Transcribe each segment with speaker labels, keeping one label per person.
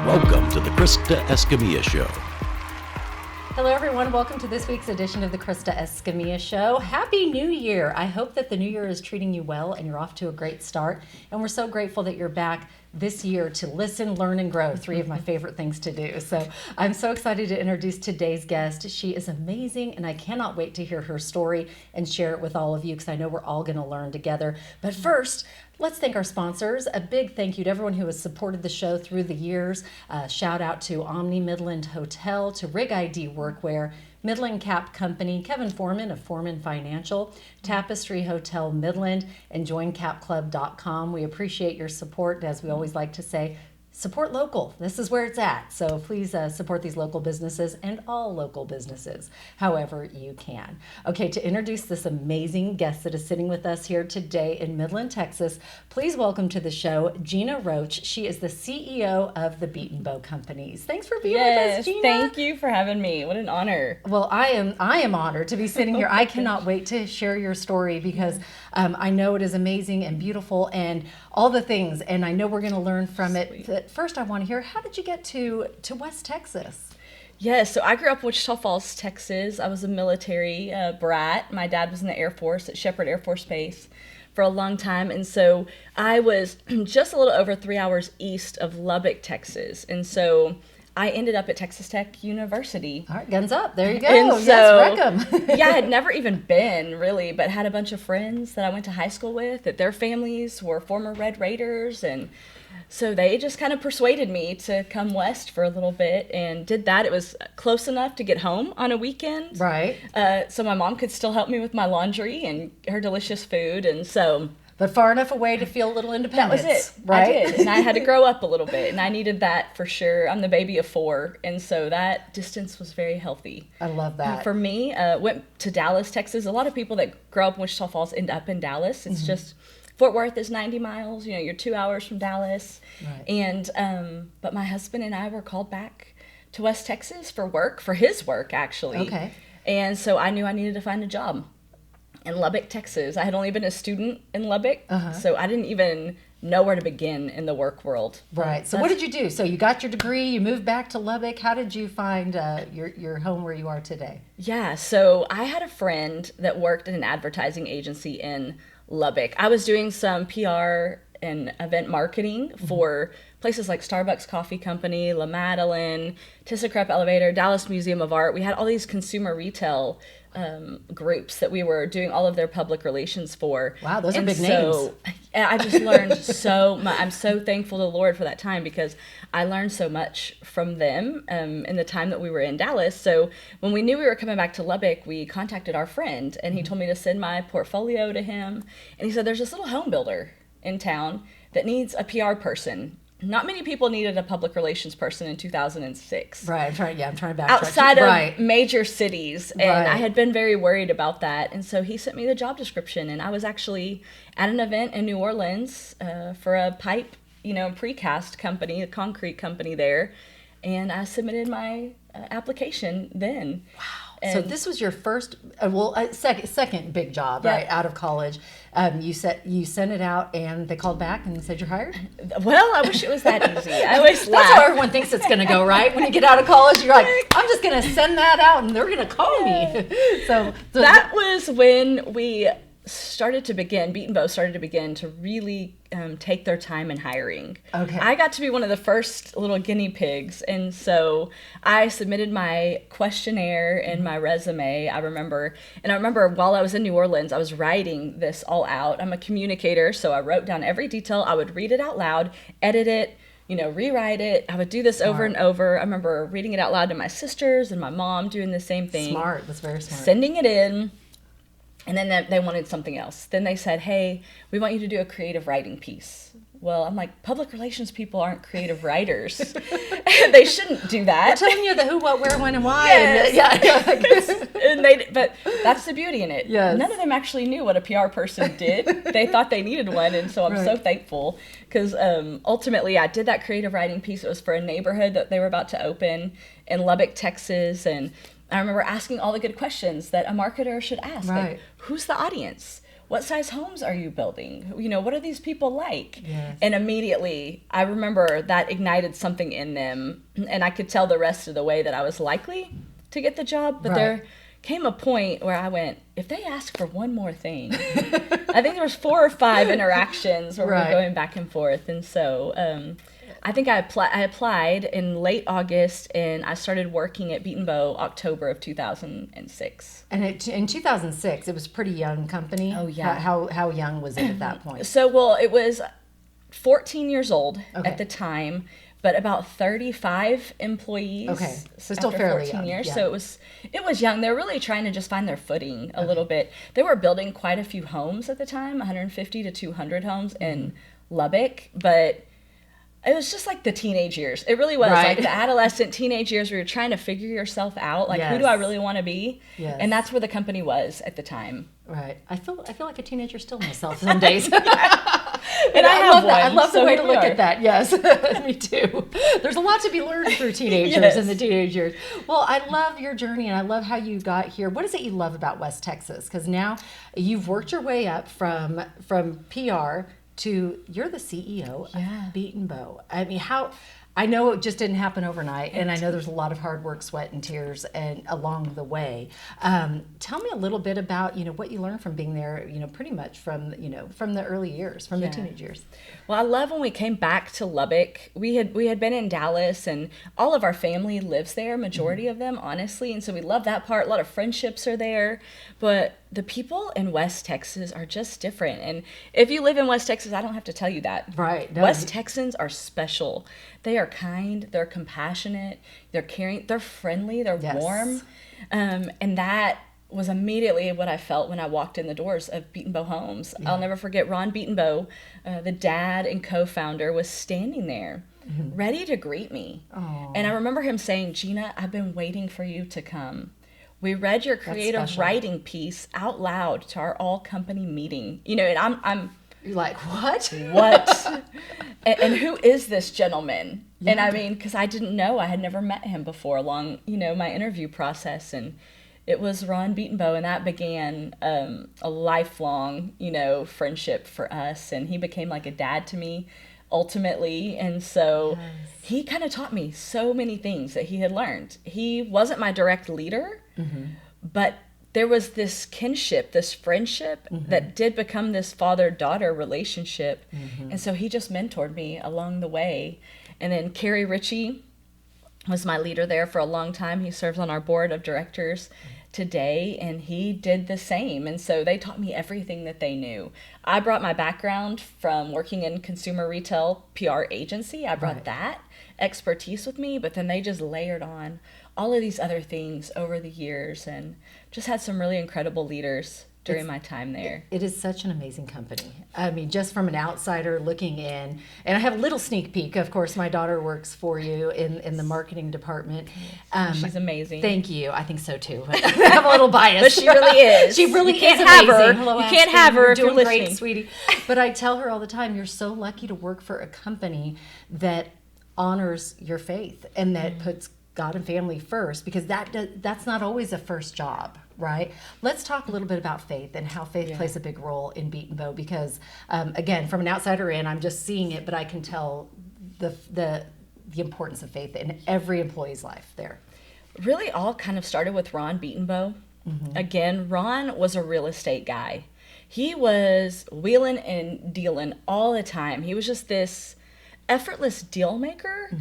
Speaker 1: Welcome to the Krista Escamilla Show.
Speaker 2: Hello, everyone. Welcome to this week's edition of the Krista Escamilla Show. Happy New Year. I hope that the new year is treating you well and you're off to a great start. And we're so grateful that you're back this year to listen, learn, and grow. Three of my favorite things to do. So I'm so excited to introduce today's guest. She is amazing, and I cannot wait to hear her story and share it with all of you because I know we're all going to learn together. But first, let's thank our sponsors. A big thank you to everyone who has supported the show through the years. Shout out to Omni Midland Hotel, to Rig ID Workwear, Midland Cap Company, Kevin Foreman of Foreman Financial, Tapestry Hotel Midland, and joincapclub.com. We appreciate your support. As we always like to say, support local. This is where it's at. So please support these local businesses and all local businesses, however you can. Okay, to introduce this amazing guest that is sitting with us here today in Midland, Texas, please welcome to the show, Jeanna Roach. She is the CEO of the Betenbough Companies. Thanks for being with us, Jeanna.
Speaker 3: Thank you for having me. What an honor.
Speaker 2: Well, I am honored to be sitting here. I cannot wait to share your story because I know it is amazing and beautiful and all the things, and I know we're going to learn from it. But first, I want to hear, how did you get to West Texas?
Speaker 3: Yeah, so I grew up in Wichita Falls, Texas. I was a military brat. My dad was in the Air Force at Shepherd Air Force Base for a long time, and so I was just a little over 3 hours east of Lubbock, Texas, and so I ended up at Texas Tech University.
Speaker 2: All right, guns up. There you go.
Speaker 3: And
Speaker 2: Yes, wreck 'em.
Speaker 3: Yeah, I had never even been, really, but had a bunch of friends that I went to high school with, that their families were former Red Raiders, and so they just kind of persuaded me to come west for a little bit and did that. It was close enough to get home on a weekend.
Speaker 2: Right.
Speaker 3: So my mom could still help me with my laundry and her delicious food, and so...
Speaker 2: But far enough away to feel a little independence.
Speaker 3: That was it.
Speaker 2: Right?
Speaker 3: I did. And I had to grow up a little bit, and I needed that for sure. I'm the baby of 4, and so that distance was very healthy.
Speaker 2: I love that.
Speaker 3: For me, went to Dallas, Texas. A lot of people that grow up in Wichita Falls end up in Dallas. It's just, Fort Worth is 90 miles. You know, you're 2 hours from Dallas.
Speaker 2: Right.
Speaker 3: And, but my husband and I were called back to West Texas for work, for his work, actually.
Speaker 2: Okay.
Speaker 3: And so I knew I needed to find a job in Lubbock, Texas. I had only been a student in Lubbock, so I didn't even know where to begin in the work world.
Speaker 2: Right. So what did you do? So you got your degree, you moved back to Lubbock. How did you find your home where you are today?
Speaker 3: Yeah, so I had a friend that worked in an advertising agency in Lubbock. I was doing some PR and event marketing for places like Starbucks Coffee Company, La Madeleine, ThyssenKrupp Elevator, Dallas Museum of Art. We had all these consumer retail groups that we were doing all of their public relations for.
Speaker 2: Wow, those are big
Speaker 3: names. I just learned so much. I'm so thankful to the Lord for that time because I learned so much from them in the time that we were in Dallas. So when we knew we were coming back to Lubbock, we contacted our friend, and he told me to send my portfolio to him. And he said, there's this little home builder in town that needs a PR person. Not many people needed a public relations person in 2006.
Speaker 2: Right, I'm trying to backtrack.
Speaker 3: Outside of major cities, and
Speaker 2: Right.
Speaker 3: I had been very worried about that. And so he sent me the job description, and I was actually at an event in New Orleans for a pipe, precast company, a concrete company there, and I submitted my application then.
Speaker 2: Wow.
Speaker 3: And
Speaker 2: So this was your first, second big job,
Speaker 3: Yeah.
Speaker 2: right, out of college. You sent it out, and they called back and said you're hired?
Speaker 3: Well, I wish it was that easy. I always
Speaker 2: That's how
Speaker 3: laugh.
Speaker 2: everyone thinks it's going to go, right? When you get out of college, you're like, I'm just going to send that out, and they're going to call me. So
Speaker 3: That was when we Betenbough started to begin to really take their time in hiring.
Speaker 2: Okay.
Speaker 3: I got to be one of the first little guinea pigs, and so I submitted my questionnaire and my resume, I remember while I was in New Orleans, I was writing this all out. I'm a communicator, so I wrote down every detail. I would read it out loud, edit it, rewrite it. I would do this over and over. I remember reading it out loud to my sisters and my mom, doing the same thing.
Speaker 2: Smart. That's very smart.
Speaker 3: Sending it in. And then they wanted something else. Then they said, hey, we want you to do a creative writing piece. Well, I'm like, public relations people aren't creative writers. They shouldn't do that.
Speaker 2: We're telling you the who, what, where, when, and why.
Speaker 3: Yes. But that's the beauty in it.
Speaker 2: Yes.
Speaker 3: None of them actually knew what a PR person did. They thought they needed one, and so I'm so thankful. Because ultimately, I did that creative writing piece. It was for a neighborhood that they were about to open in Lubbock, Texas, and I remember asking all the good questions that a marketer should ask.
Speaker 2: Right.
Speaker 3: Like, who's the audience? what size homes are you building? You know, what are these people like?
Speaker 2: Yes.
Speaker 3: And immediately, I remember that ignited something in them, and I could tell the rest of the way that I was likely to get the job. But there came a point where I went, if they ask for one more thing, I think there was 4 or 5 interactions where we were going back and forth. And so I think I applied in late August, and I started working at Betenbough October of 2006.
Speaker 2: And in 2006, it was a pretty young company.
Speaker 3: Oh, yeah.
Speaker 2: How young was it at that point?
Speaker 3: So, well, it was 14 years old at the time, but about 35 employees.
Speaker 2: Okay, so still
Speaker 3: after
Speaker 2: fairly
Speaker 3: 14
Speaker 2: young.
Speaker 3: years.
Speaker 2: Yeah.
Speaker 3: So it was young. They were really trying to just find their footing a little bit. They were building quite a few homes at the time, 150 to 200 homes in Lubbock, but it was just like the teenage years. It really was like the adolescent teenage years where you're trying to figure yourself out. Like, who do I really want to be?
Speaker 2: Yes.
Speaker 3: And that's where the company was at the time.
Speaker 2: Right. I feel like a teenager still myself some days.
Speaker 3: And
Speaker 2: I love the way to look at that. Yes, me too. There's a lot to be learned through teenagers and the teenage years. Well, I love your journey, and I love how you got here. What is it you love about West Texas? Because now you've worked your way up from PR to you're the CEO of Betenbough. I mean, I know it just didn't happen overnight, and I know there's a lot of hard work, sweat, and tears, and along the way. Tell me a little bit about what you learned from being there. Pretty much from the early years, from the teenage years.
Speaker 3: Well, I love when we came back to Lubbock. We had been in Dallas, and all of our family lives there. Majority of them, honestly, and so we love that part. A lot of friendships are there, but the people in West Texas are just different. And if you live in West Texas, I don't have to tell you that.
Speaker 2: Right. No.
Speaker 3: West Texans are special. They are kind, they're compassionate, they're caring, they're friendly, they're warm. And that was immediately what I felt when I walked in the doors of Betenbough Homes. I'll never forget Ron Betenbough, the dad and co-founder, was standing there ready to greet me.
Speaker 2: Aww.
Speaker 3: And I remember him saying, "Jeanna, I've been waiting for you to come. We read your creative writing piece out loud to our all company meeting." And I'm
Speaker 2: You're like, what?
Speaker 3: What? and who is this gentleman? Yeah. And I mean, because I didn't know, I had never met him before along, my interview process. And it was Ron Betenbough, and that began a lifelong, friendship for us. And he became like a dad to me, ultimately. And so he kind of taught me so many things that he had learned. He wasn't my direct leader, but there was this kinship, this friendship that did become this father-daughter relationship. And so he just mentored me along the way. And then Carrie Ritchie was my leader there for a long time. He serves on our board of directors today, and he did the same. And so they taught me everything that they knew. I brought my background from working in consumer retail PR agency. I brought that expertise with me, but then they just layered on all of these other things over the years, and just had some really incredible leaders during my time there.
Speaker 2: It is such an amazing company. I mean, just from an outsider looking in, and I have a little sneak peek. Of course, my daughter works for you in the marketing department.
Speaker 3: She's amazing.
Speaker 2: Thank you. I think so too. I have a little bias,
Speaker 3: but she really is.
Speaker 2: She really
Speaker 3: you can't
Speaker 2: is
Speaker 3: have
Speaker 2: amazing.
Speaker 3: her.
Speaker 2: Hello,
Speaker 3: you
Speaker 2: Ashley.
Speaker 3: can't have her
Speaker 2: You're
Speaker 3: if you're
Speaker 2: doing
Speaker 3: listening,
Speaker 2: great, sweetie. But I tell her all the time, you're so lucky to work for a company that honors your faith and that puts God and family first, because that's not always a first job, right? Let's talk a little bit about faith and how faith plays a big role in Betenbough, because again, from an outsider in, I'm just seeing it, but I can tell the importance of faith in every employee's life there.
Speaker 3: Really all kind of started with Ron Betenbough. Again, Ron was a real estate guy. He was wheeling and dealing all the time. He was just this effortless deal maker.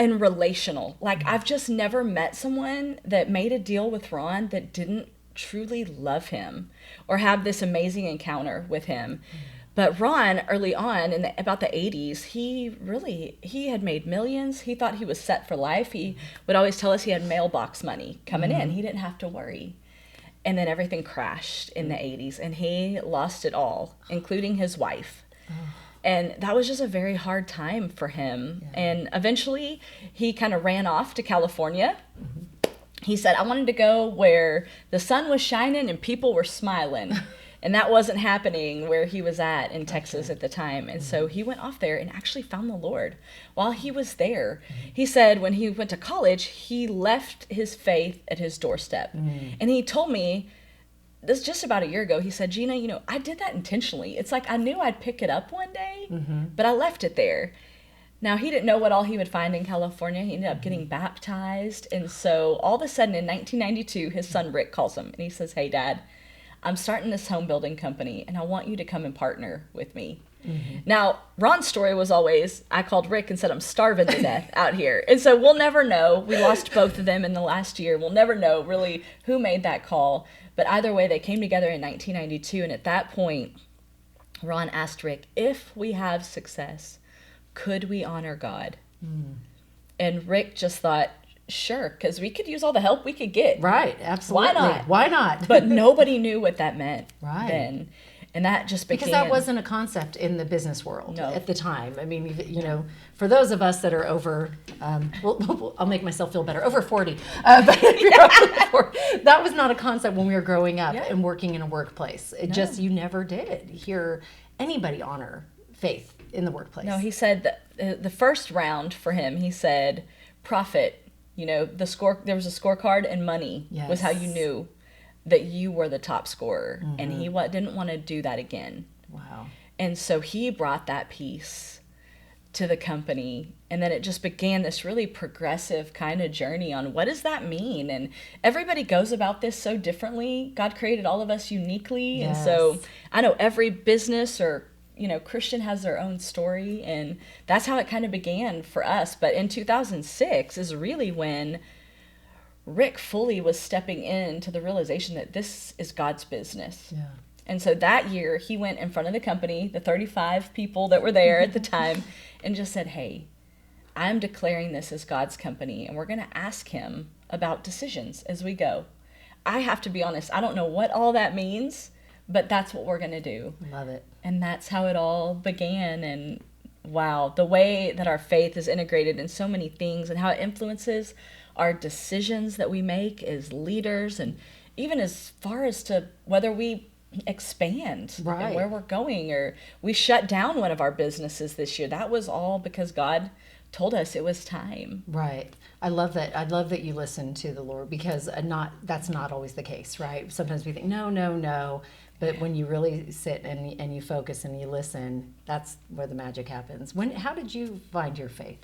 Speaker 3: And relational. Like, I've just never met someone that made a deal with Ron that didn't truly love him or have this amazing encounter with him. But Ron, early on, in about the 80s, he had made millions. He thought he was set for life. He would always tell us he had mailbox money coming in. He didn't have to worry. And then everything crashed in the 80s, and he lost it all, including his wife. And that was just a very hard time for him. And eventually he kind of ran off to California. He said, I wanted to go where the sun was shining and people were smiling. And that wasn't happening where he was at in Texas at the time. And so he went off there and actually found the Lord while he was there. He said when he went to college, he left his faith at his doorstep. And he told me this just about a year ago, he said, Jeanna, I did that intentionally. It's like I knew I'd pick it up one day, but I left it there. Now, he didn't know what all he would find in California. He ended up getting baptized. And so all of a sudden in 1992, his son Rick calls him and he says, hey, Dad, I'm starting this home building company and I want you to come and partner with me. Now, Ron's story was always, I called Rick and said, I'm starving to death out here. And so we'll never know. We lost both of them in the last year. We'll never know really who made that call. But either way, they came together in 1992. And at that point, Ron asked Rick, if we have success, could we honor God? And Rick just thought, sure, because we could use all the help we could get.
Speaker 2: Right, absolutely.
Speaker 3: Why not? But nobody knew what that meant then. And that just began.
Speaker 2: Because that wasn't a concept in the business world at the time. I mean, for those of us that are over, I'll make myself feel better, over 40. But if you're over 40, that was not a concept when we were growing up and working in a workplace. It just, you never did hear anybody honor faith in the workplace.
Speaker 3: No, he said that the first round for him, he said, profit, there was a scorecard and money was how you knew that you were the top scorer, and he didn't want to do that again.
Speaker 2: Wow.
Speaker 3: And so he brought that piece to the company, and then it just began this really progressive kind of journey on what does that mean? And everybody goes about this so differently. God created all of us uniquely, and so I know every business or Christian has their own story, and that's how it kind of began for us. But in 2006 is really when Rick fully was stepping into the realization that this is God's business. Yeah. And so that year he went in front of the company, the 35 people that were there at the time, and just said, hey, I'm declaring this as God's company, and we're going to ask him about decisions as we go. I have to be honest, I don't know what all that means, but that's what we're going to do.
Speaker 2: Love it.
Speaker 3: And that's how it all began. And wow, the way that our faith is integrated in so many things and how it influences our decisions that we make as leaders, and even as far as to whether we expand and where we're going, or we shut down one of our businesses this year. That was all because God told us it was time.
Speaker 2: Right. I love that. I love that you listen to the Lord, because that's not always the case, right? Sometimes we think, no. But when you really sit and you focus and you listen, that's where the magic happens. How did you find your faith?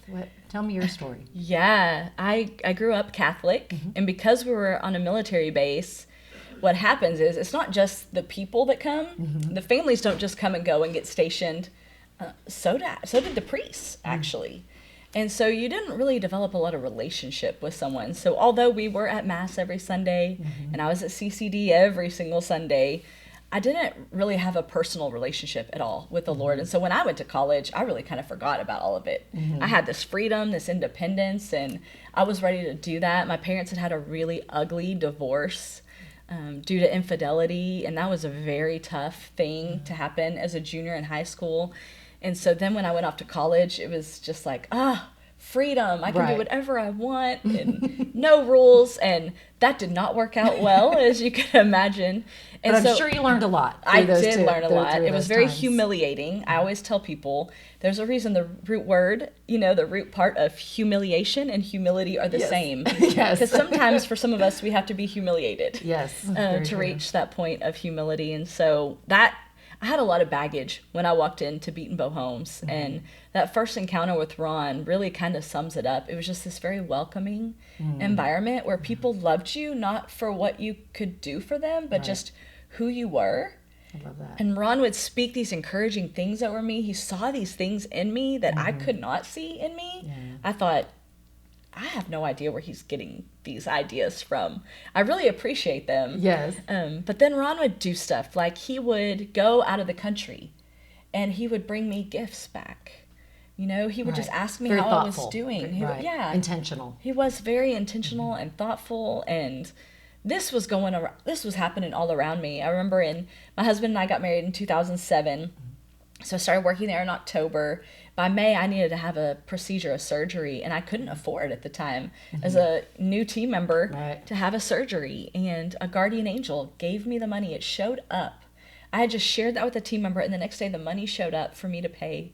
Speaker 2: Tell me your story.
Speaker 3: Yeah, I grew up Catholic, and because we were on a military base, what happens is it's not just the people that come. The families don't just come and go and get stationed. So did the priests, actually. And so you didn't really develop a lot of relationship with someone. So although we were at Mass every Sunday, and I was at CCD every single Sunday, I didn't really have a personal relationship at all with the Lord. And so when I went to college, I really kind of forgot about all of it. I had this freedom, this independence, and I was ready to do that. My parents had a really ugly divorce due to infidelity, and that was a very tough thing to happen as a junior in high school. And so then when I went off to college, it was just like, freedom. I can do whatever I want and no rules. And that did not work out well, as you can imagine. And
Speaker 2: but I'm sure you learned a lot.
Speaker 3: I did learn a lot. It was very humiliating. I always tell people there's a reason the root word, the root part of humiliation and humility are the same.
Speaker 2: Yes.
Speaker 3: Because sometimes for some of us, we have to be humiliated to
Speaker 2: reach
Speaker 3: reach that point of humility. And so I had a lot of baggage when I walked into Betenbough Homes, and that first encounter with Ron really kind of sums it up. It was just this very welcoming environment where people loved you, not for what you could do for them, but just who you were.
Speaker 2: I love that.
Speaker 3: And Ron would speak these encouraging things over me. He saw these things in me that I could not see in me. Yeah. I thought, I have no idea where he's getting these ideas from. I really appreciate them.
Speaker 2: Yes.
Speaker 3: But then Ron would do stuff like he would go out of the country and he would bring me gifts back. He would just ask me
Speaker 2: very
Speaker 3: how
Speaker 2: thoughtful.
Speaker 3: I was doing.
Speaker 2: Intentional.
Speaker 3: He was very intentional and thoughtful, and this was happening all around me. I remember my husband and I got married in 2007. So I started working there in October. By May, I needed to have a surgery, and I couldn't afford at the time as a new team member to have a surgery. And a guardian angel gave me the money. It showed up. I had just shared that with a team member, and the next day the money showed up for me to pay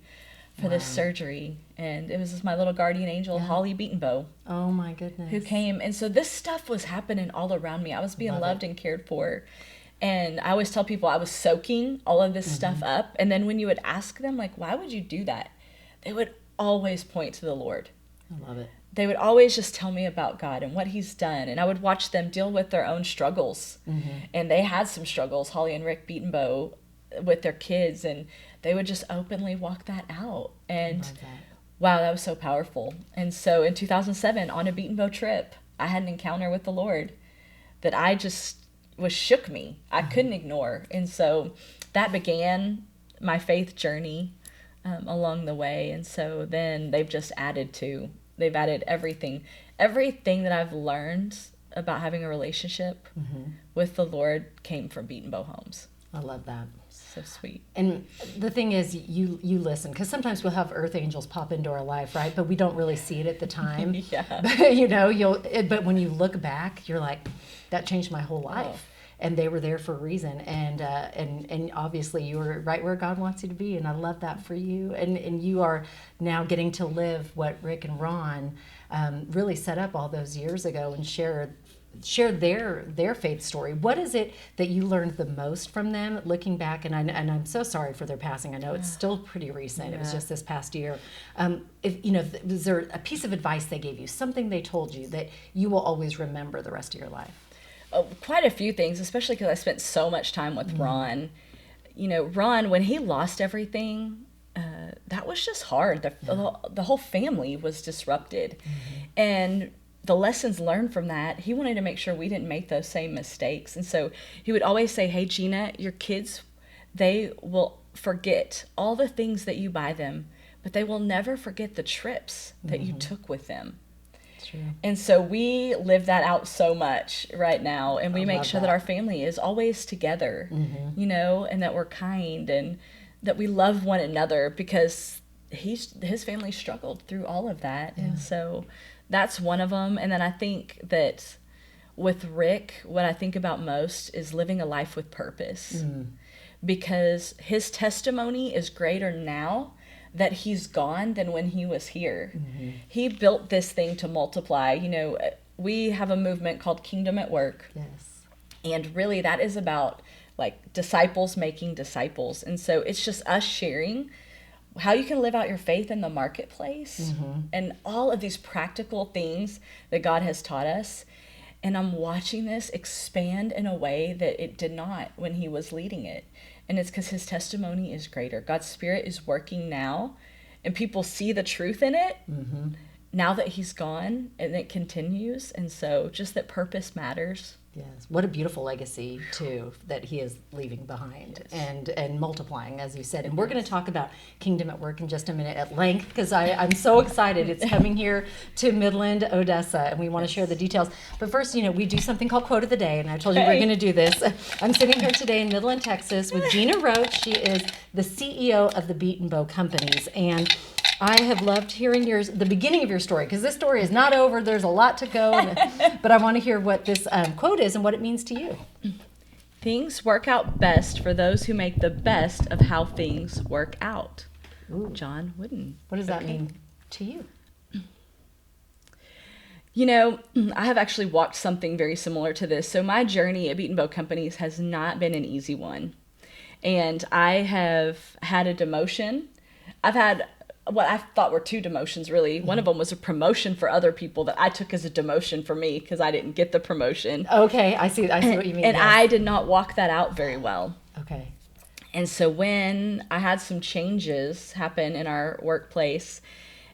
Speaker 3: for this surgery. And it was my little guardian angel, Holly Betenbough.
Speaker 2: Oh my goodness.
Speaker 3: Who came. And so this stuff was happening all around me. I was being loved and cared for. And I always tell people I was soaking all of this stuff up. And then when you would ask them, like, why would you do that? They would always point to the Lord.
Speaker 2: I love it.
Speaker 3: They would always just tell me about God and what he's done. And I would watch them deal with their own struggles. And they had some struggles, Holly and Rick Betenbough, with their kids. And they would just openly walk that out. And wow, that was so powerful. And so in 2007, on a Betenbough trip, I had an encounter with the Lord that I just shook me. I couldn't ignore. And so that began my faith journey along the way. And so then they've added everything that I've learned about having a relationship with the Lord came from Betenbough homes.
Speaker 2: I love that.
Speaker 3: So sweet.
Speaker 2: And the thing is, you listen, because sometimes we'll have earth angels pop into our life, right? But we don't really see it at the time. But, but when you look back, you're like, that changed my whole life. And they were there for a reason. And obviously you were right where God wants you to be. And I love that for you. And you are now getting to live what Rick and Ron really set up all those years ago and share their faith story. What is it that you learned the most from them looking back? And I'm so sorry for their passing. I know it's still pretty recent. It was just this past year. Was there a piece of advice they gave you, something they told you that you will always remember the rest of your life?
Speaker 3: Quite a few things, especially because I spent so much time with Ron. Ron, when he lost everything, that was just hard. The whole family was disrupted. And the lessons learned from that, he wanted to make sure we didn't make those same mistakes. And so he would always say, hey, Jeanna, your kids, they will forget all the things that you buy them, but they will never forget the trips that you took with them. True. And so we live that out so much right now, and we make sure that our family is always together, and that we're kind and that we love one another, because his family struggled through all of that. And so that's one of them. And then I think that with Rick, what I think about most is living a life with purpose, because his testimony is greater now that he's gone than when he was here. He built this thing to multiply. We have a movement called Kingdom at Work. Yes. And really that is about like disciples making disciples. And so it's just us sharing how you can live out your faith in the marketplace and all of these practical things that God has taught us. And I'm watching this expand in a way that it did not when he was leading it. And it's because his testimony is greater. God's Spirit is working now, and people see the truth in it now that he's gone, and it continues. And so just that purpose matters.
Speaker 2: Yes. What a beautiful legacy, too, that he is leaving behind and multiplying, as you said. And we're going to talk about Kingdom at Work in just a minute at length, because I'm so excited. It's coming here to Midland, Odessa, and we want to share the details. But first, we do something called Quote of the Day, and I told you we're going to do this. I'm sitting here today in Midland, Texas with Jeanna Roach. She is the CEO of the Betenbough Companies, and I have loved hearing the beginning of your story, because this story is not over. There's a lot to go, but I want to hear what this quote is and what it means to you.
Speaker 3: Things work out best for those who make the best of how things work out. Ooh. John Wooden.
Speaker 2: What does that mean to you?
Speaker 3: I have actually walked something very similar to this. So my journey at Betenbough Companies has not been an easy one. And I have had a demotion. I've had what I thought were two demotions, really. One of them was a promotion for other people that I took as a demotion for me because I didn't get the promotion.
Speaker 2: Okay, I see what you mean.
Speaker 3: And I did not walk that out very well.
Speaker 2: Okay.
Speaker 3: And so when I had some changes happen in our workplace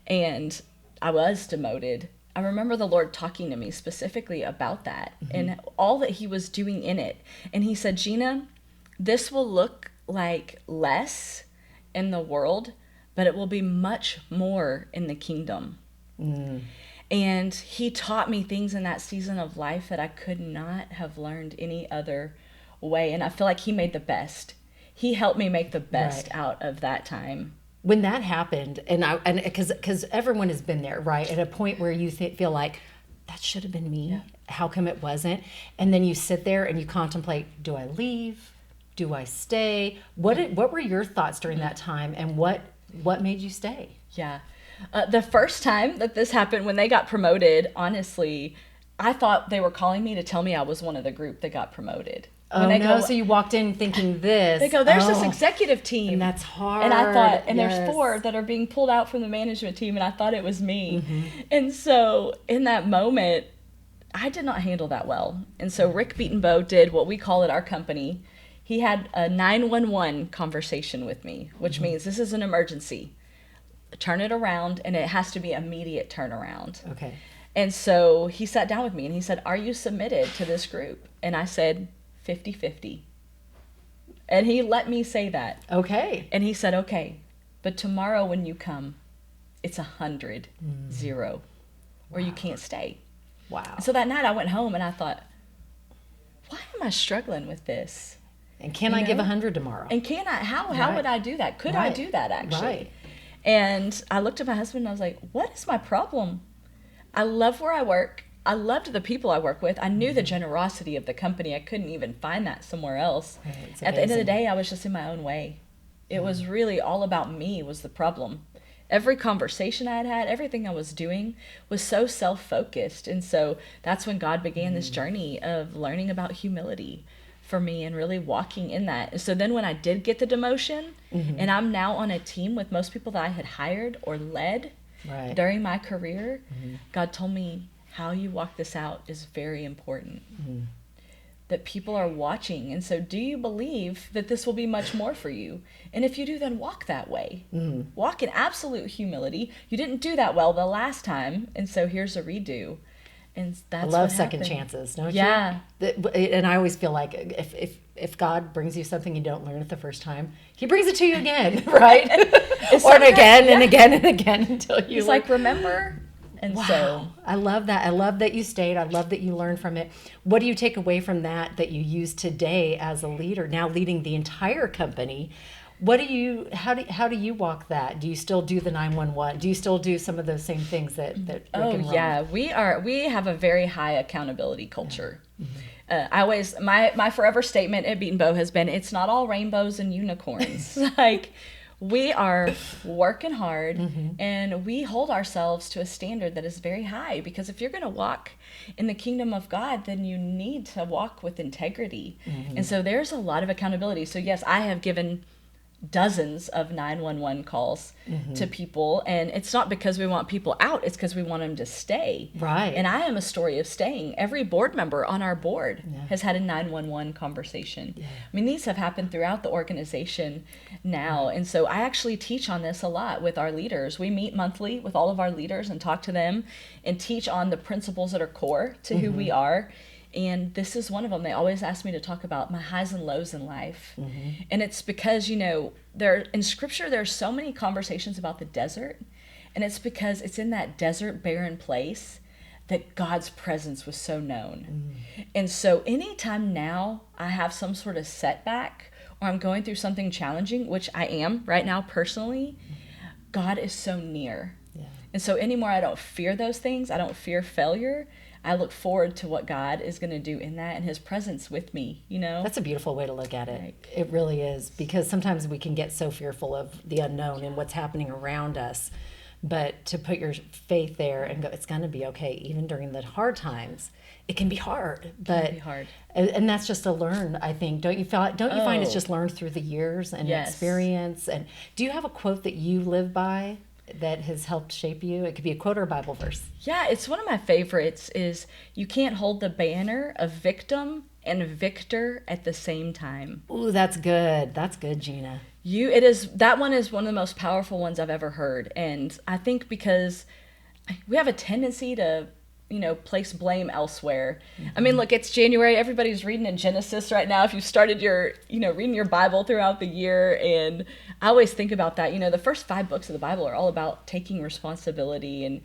Speaker 3: and I was demoted, I remember the Lord talking to me specifically about that and all that he was doing in it. And he said, Jeanna, this will look like less in the world, but it will be much more in the kingdom. And he taught me things in that season of life that I could not have learned any other way. And I feel like he made the best. He helped me make the best out of that time.
Speaker 2: When that happened, and because everyone has been there, right? At a point where you feel like, that should have been me. Yeah. How come it wasn't? And then you sit there and you contemplate, do I leave? Do I stay? What were your thoughts during that time, and what made you stay?
Speaker 3: Yeah. The first time that this happened, when they got promoted, honestly, I thought they were calling me to tell me I was one of the group that got promoted.
Speaker 2: Oh, no. So you walked in thinking this.
Speaker 3: They go, there's this executive team.
Speaker 2: And that's hard.
Speaker 3: And I thought, and there's 4 that are being pulled out from the management team, and I thought it was me. And so in that moment, I did not handle that well. And so Rick Betenbough did what we call at our company. He had a 911 conversation with me, which means this is an emergency. Turn it around, and it has to be immediate turnaround.
Speaker 2: Okay.
Speaker 3: And so he sat down with me, and he said, are you submitted to this group? And I said, 50-50. And he let me say that.
Speaker 2: Okay.
Speaker 3: And he said, okay, but tomorrow when you come, it's 100-0, or you can't stay.
Speaker 2: Wow.
Speaker 3: So that night I went home and I thought, why am I struggling with this?
Speaker 2: And can I give 100 tomorrow?
Speaker 3: And can I, how would I do that? Could I do that actually?
Speaker 2: Right.
Speaker 3: And I looked at my husband and I was like, what is my problem? I love where I work. I loved the people I work with. I knew the generosity of the company. I couldn't even find that somewhere else. At the end of the day, I was just in my own way. It was really all about me was the problem. Every conversation I had, everything I was doing was so self-focused. And so that's when God began this journey of learning about humility for me and really walking in that. And so then when I did get the demotion, and I'm now on a team with most people that I had hired or led during my career, God told me, how you walk this out is very important. That people are watching. And so do you believe that this will be much more for you? And if you do, then walk that way. Walk in absolute humility. You didn't do that well the last time, and so here's a redo. And that's
Speaker 2: I love
Speaker 3: what
Speaker 2: second
Speaker 3: happened.
Speaker 2: chances, don't you?
Speaker 3: Yeah.
Speaker 2: And I always feel like if God brings you something you don't learn it the first time, he brings it to you again, right? Or again and again and again until you
Speaker 3: He's like, remember? And so
Speaker 2: I love that. I love that you stayed. I love that you learned from it. What do you take away from that you use today as a leader, now leading the entire company? How do you walk that? Do you still do the 911? Do you still do some of those same things that Rick and Ron?
Speaker 3: Yeah, we have a very high accountability culture. I always my forever statement at Betenbough has been, it's not all rainbows and unicorns. Like, we are working hard, and we hold ourselves to a standard that is very high, because if you're going to walk in the kingdom of God, then you need to walk with integrity. And so there's a lot of accountability. So yes, I have given dozens of 911 calls to people, and it's not because we want people out, it's because we want them to stay.
Speaker 2: Right.
Speaker 3: And I am a story of staying. Every board member on our board has had a 911 conversation. I mean, these have happened throughout the organization now. And so I actually teach on this a lot with our leaders. We meet monthly with all of our leaders and talk to them and teach on the principles that are core to who we are. And this is one of them. They always ask me to talk about my highs and lows in life. And it's because, in Scripture, there are so many conversations about the desert. And it's because it's in that desert, barren place that God's presence was so known. And so anytime now I have some sort of setback, or I'm going through something challenging, which I am right now personally, God is so near. And so anymore, I don't fear those things. I don't fear failure. I look forward to what God is going to do in that, and his presence with me, That's
Speaker 2: a beautiful way to look at it. It really is, because sometimes we can get so fearful of the unknown and what's happening around us. But to put your faith there and go, it's going to be okay, even during the hard times. It can be hard, but and that's just a learn, I think. Don't you find it's just learned through the years and experience? And do you have a quote that you live by that has helped shape you? It could be a quote or a Bible verse. Yeah,
Speaker 3: it's one of my favorites is, you can't hold the banner of victim and victor at the same time.
Speaker 2: Ooh, that's good. That's good, Jeanna.
Speaker 3: That one is one of the most powerful ones I've ever heard. And I think because we have a tendency to place blame elsewhere. I mean, look, it's January. Everybody's reading in Genesis right now. If you've started your, reading your Bible throughout the year, and I always think about that. The first 5 books of the Bible are all about taking responsibility, and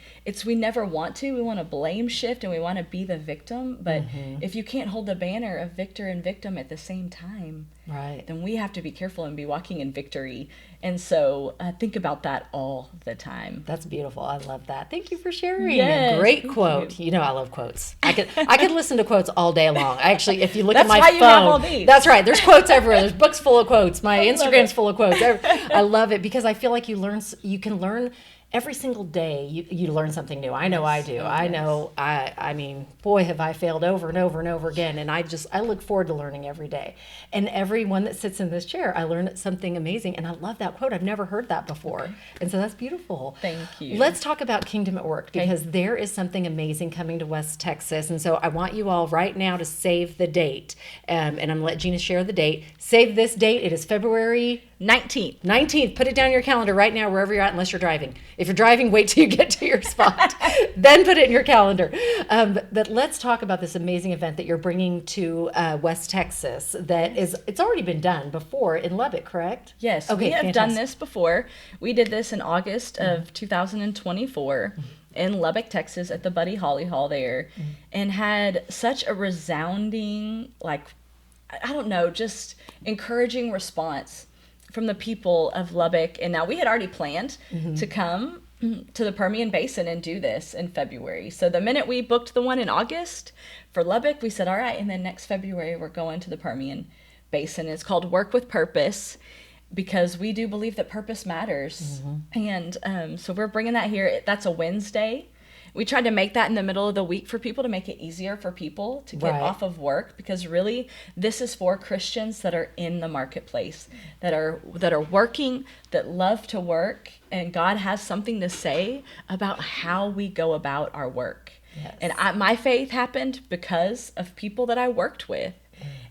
Speaker 3: we never want to. We want to blame shift, and we want to be the victim. But if you can't hold the banner of victor and victim at the same time, then we have to be careful and be walking in victory. And so I think about that all the time.
Speaker 2: That's beautiful. I love that. Thank you for sharing. Yes, great quote. I love quotes. I could listen to quotes all day long. Actually, if you look at my phone,
Speaker 3: that's why you have all these.
Speaker 2: That's right. There's quotes everywhere. There's books full of quotes. My Instagram's full of quotes. I love it because I feel like you can learn every single day you learn something new. I know I do. I know I mean, boy, have I failed over and over and over again. And I look forward to learning every day. And everyone that sits in this chair, I learn something amazing. And I love that quote. I've never heard that before. Okay. And so that's beautiful.
Speaker 3: Thank you.
Speaker 2: Let's talk about Kingdom at Work, because there is something amazing coming to West Texas. And so I want you all right now to save the date. And I'm going to let Jeanna share the date. Save this date. It is February 19th. Put it down in your calendar right now, wherever you're at, unless you're driving. If you're driving, wait till you get to your spot. Then put it in your calendar. But let's talk about this amazing event that you're bringing to West Texas. It's already been done before in Lubbock, correct?
Speaker 3: Yes. Okay, we have done this before. We did this in August of 2024 in Lubbock, Texas, at the Buddy Holly Hall there, and had such a resounding, just encouraging response from the people of Lubbock. And now we had already planned to come to the Permian Basin and do this in February. So the minute we booked the one in August for Lubbock, we said, all right, and then next February we're going to the Permian Basin. It's called Work with Purpose, because we do believe that purpose matters. And so we're bringing that here. That's a Wednesday. We tried to make that in the middle of the week for people, to make it easier for people to get off of work, because really this is for Christians that are in the marketplace, that are working, that love to work, and God has something to say about how we go about our work. Yes. And my faith happened because of people that I worked with.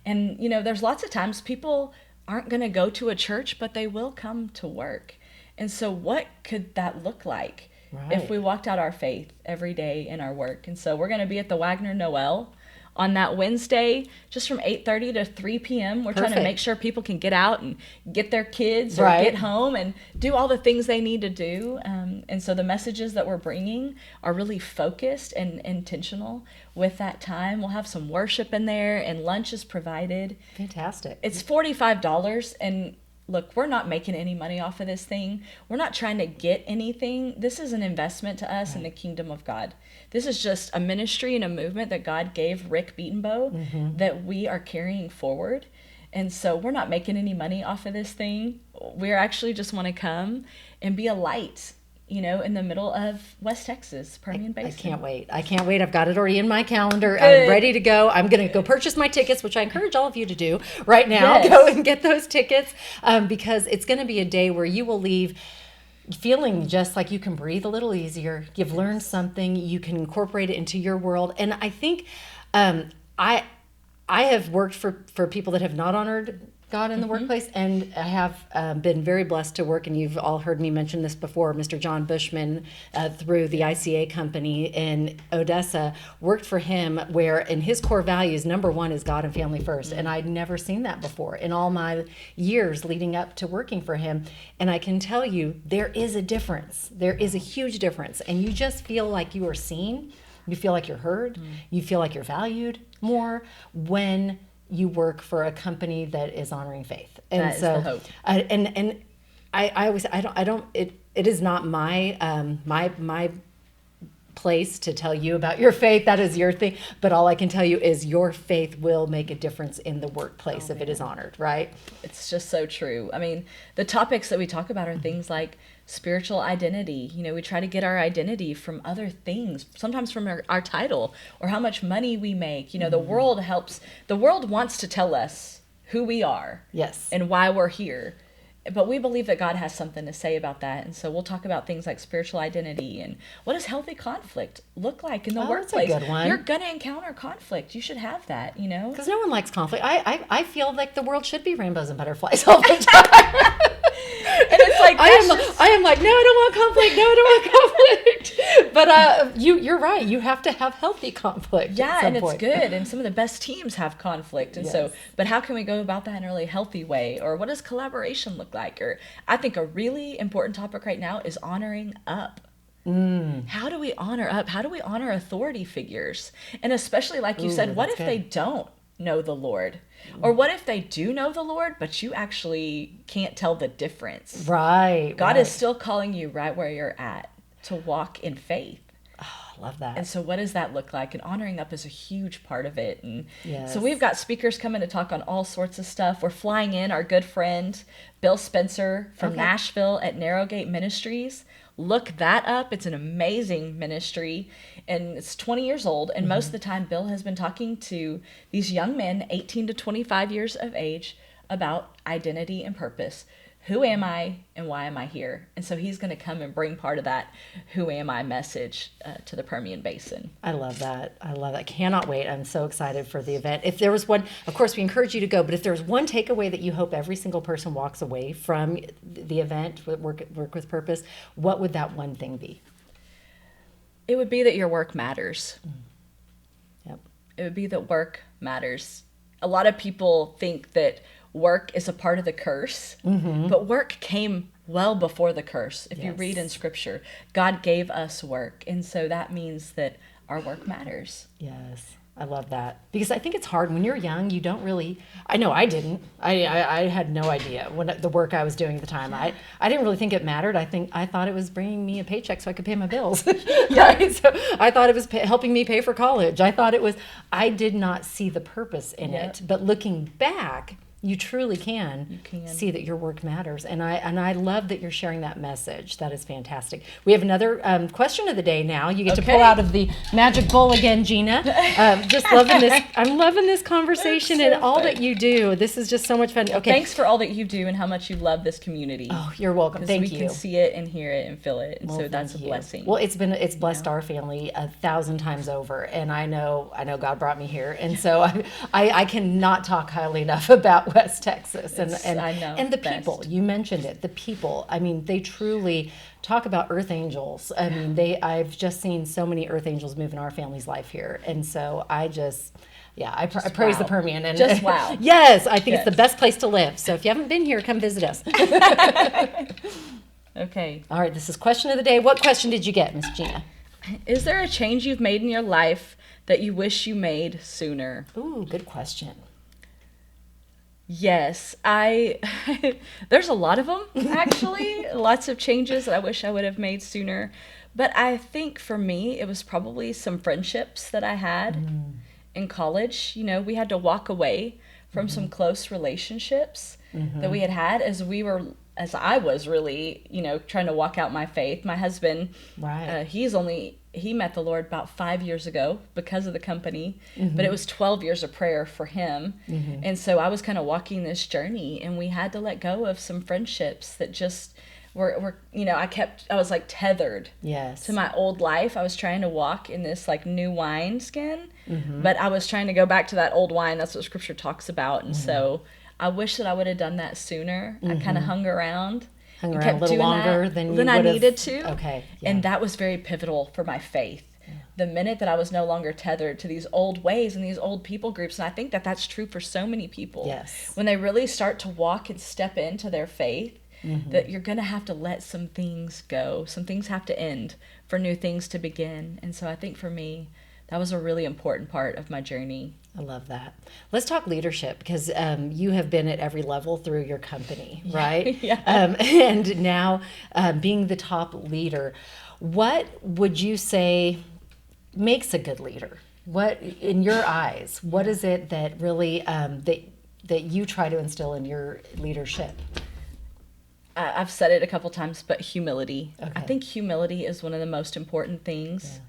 Speaker 3: And there's lots of times people aren't going to go to a church, but they will come to work. And so what could that look like? If we walked out our faith every day in our work? And so we're going to be at the Wagner Noel on that Wednesday, just from 8:30 to 3 p.m. We're trying to make sure people can get out and get their kids or get home and do all the things they need to do. And so the messages that we're bringing are really focused and intentional with that time. We'll have some worship in there, and lunch is provided.
Speaker 2: Fantastic.
Speaker 3: It's $45, and look, we're not making any money off of this thing. We're not trying to get anything. This is an investment to us in the kingdom of God. This is just a ministry and a movement that God gave Rick Betenbough that we are carrying forward. And so we're not making any money off of this thing. We actually just want to come and be a light, in the middle of West Texas, Permian Basin.
Speaker 2: I can't wait. I've got it already in my calendar. I'm ready to go. I'm going to go purchase my tickets, which I encourage all of you to do right now. Yes. Go and get those tickets, because it's going to be a day where you will leave feeling just like you can breathe a little easier. You've learned something. You can incorporate it into your world. And I think I have worked for people that have not honored God in the workplace, and I have been very blessed to work, and you've all heard me mention this before, Mr. John Bushman, through the ICA company in Odessa, worked for him, where in his core values, number one is God and family first. And I'd never seen that before in all my years leading up to working for him. And I can tell you, there is a difference. There is a huge difference. And you just feel like you are seen. You feel like you're heard. You feel like you're valued more when you work for a company that is honoring faith. And
Speaker 3: that
Speaker 2: so,
Speaker 3: is the hope.
Speaker 2: And I always, I don't, it is not my, my place to tell you about your faith. That is your thing. But all I can tell you is your faith will make a difference in the workplace if it is honored, right?
Speaker 3: It's just so true. I mean, the topics that we talk about are things like spiritual identity. We try to get our identity from other things, sometimes from our title or how much money we make. The world wants to tell us who we are.
Speaker 2: Yes.
Speaker 3: And why we're here. But we believe that God has something to say about that. And so we'll talk about things like spiritual identity and what does healthy conflict look like in the workplace.
Speaker 2: That's a good one.
Speaker 3: You're going to encounter conflict. You should have that,
Speaker 2: Because no one likes conflict. I feel like the world should be rainbows and butterflies all the time.
Speaker 3: And it's like,
Speaker 2: I am like, no, I don't want conflict. No, I don't want conflict. But you're right. You have to have healthy conflict.
Speaker 3: Yeah,
Speaker 2: at some
Speaker 3: and
Speaker 2: point.
Speaker 3: It's good. And some of the best teams have conflict. And so, but how can we go about that in a really healthy way? Or what does collaboration look like? Or I think a really important topic right now is honoring up. How do we honor up? How do we honor authority figures? And especially, like you said, what if they don't know the Lord? Or what if they do know the Lord, but you actually can't tell the difference?
Speaker 2: Right.
Speaker 3: God is still calling you right where you're at to walk in faith.
Speaker 2: love that.
Speaker 3: And so what does that look like? And honoring up is a huge part of it. And
Speaker 2: Yes.
Speaker 3: so we've got speakers coming to talk on all sorts of stuff. We're flying in our good friend, Bill Spencer from Nashville at Narrowgate Ministries. Look that up. It's an amazing ministry, and it's 20 years old. And most of the time, Bill has been talking to these young men, 18 to 25 years of age, about identity and purpose. Who am I and why am I here? And so he's going to come and bring part of that who am I message to the Permian Basin.
Speaker 2: I love that. I love that. Cannot wait. I'm so excited for the event. If there was one, of course, we encourage you to go, but if there's one takeaway that you hope every single person walks away from the event, Work with Purpose, what would that one thing be?
Speaker 3: It would be that your work matters.
Speaker 2: Yep.
Speaker 3: It would be that work matters. A lot of people think that work is a part of the curse, but work came well before the curse. If you read in Scripture, God gave us work, and so that means that our work matters.
Speaker 2: Yes, I love that, because I think it's hard when you're young. You don't really. I know I didn't. I had no idea when the work I was doing at the time. I didn't really think it mattered. I thought it was bringing me a paycheck so I could pay my bills. Right? So I thought it was helping me pay for college. I thought it was. I did not see the purpose in it. But looking back, you truly can see that your work matters. And I love that you're sharing that message. That is fantastic. We have another question of the day now. You get to pull out of the magic bowl again, Jeanna. Just loving this. I'm loving this conversation and all that you do. This is just so much fun. Okay.
Speaker 3: Thanks for all that you do and how much you love this community.
Speaker 2: Oh, you're welcome. Thank you.
Speaker 3: We can see it and hear it and feel it. And so that's a blessing.
Speaker 2: Well, it's blessed our family 1,000 times over. And I know God brought me here. And so I cannot talk highly enough about West Texas and
Speaker 3: I know,
Speaker 2: and the people. You mentioned it, the people. I mean, they truly talk about earth angels. I mean, I've just seen so many earth angels move in our family's life here, and so I praise the Permian and
Speaker 3: just wow.
Speaker 2: Yes, I think it's the best place to live. So if you haven't been here, come visit us.
Speaker 3: Okay.
Speaker 2: All right, this is question of the day. What question did you get, Miss Jeanna?
Speaker 3: Is there a change you've made in your life that you wish you made sooner?
Speaker 2: Ooh, good question.
Speaker 3: Yes, there's a lot of them, actually. Lots of changes that I wish I would have made sooner. But I think for me, it was probably some friendships that I had in college. You know, we had to walk away from some close relationships that we had as I was really, trying to walk out my faith. My husband,
Speaker 2: right.
Speaker 3: He met the Lord about 5 years ago because of the company, but it was 12 years of prayer for him. And so I was kind of walking this journey, and we had to let go of some friendships that just were I was like tethered to my old life. I was trying to walk in this like new wine skin, but I was trying to go back to that old wine. That's what Scripture talks about. And so I wish that I would have done that sooner. I kind of hung around
Speaker 2: a little longer than
Speaker 3: I needed to.
Speaker 2: Okay. Yeah.
Speaker 3: And that was very pivotal for my faith. Yeah. The minute that I was no longer tethered to these old ways and these old people groups, and I think that that's true for so many people.
Speaker 2: Yes.
Speaker 3: When they really start to walk and step into their faith, that you're going to have to let some things go. Some things have to end for new things to begin. And so I think for me, that was a really important part of my journey.
Speaker 2: I love that. Let's talk leadership, because you have been at every level through your company, right?
Speaker 3: Yeah.
Speaker 2: And now being the top leader, what would you say makes a good leader? What, in your eyes, what is it that really that you try to instill in your leadership?
Speaker 3: I've said it a couple times, but humility.
Speaker 2: Okay.
Speaker 3: I think humility is one of the most important things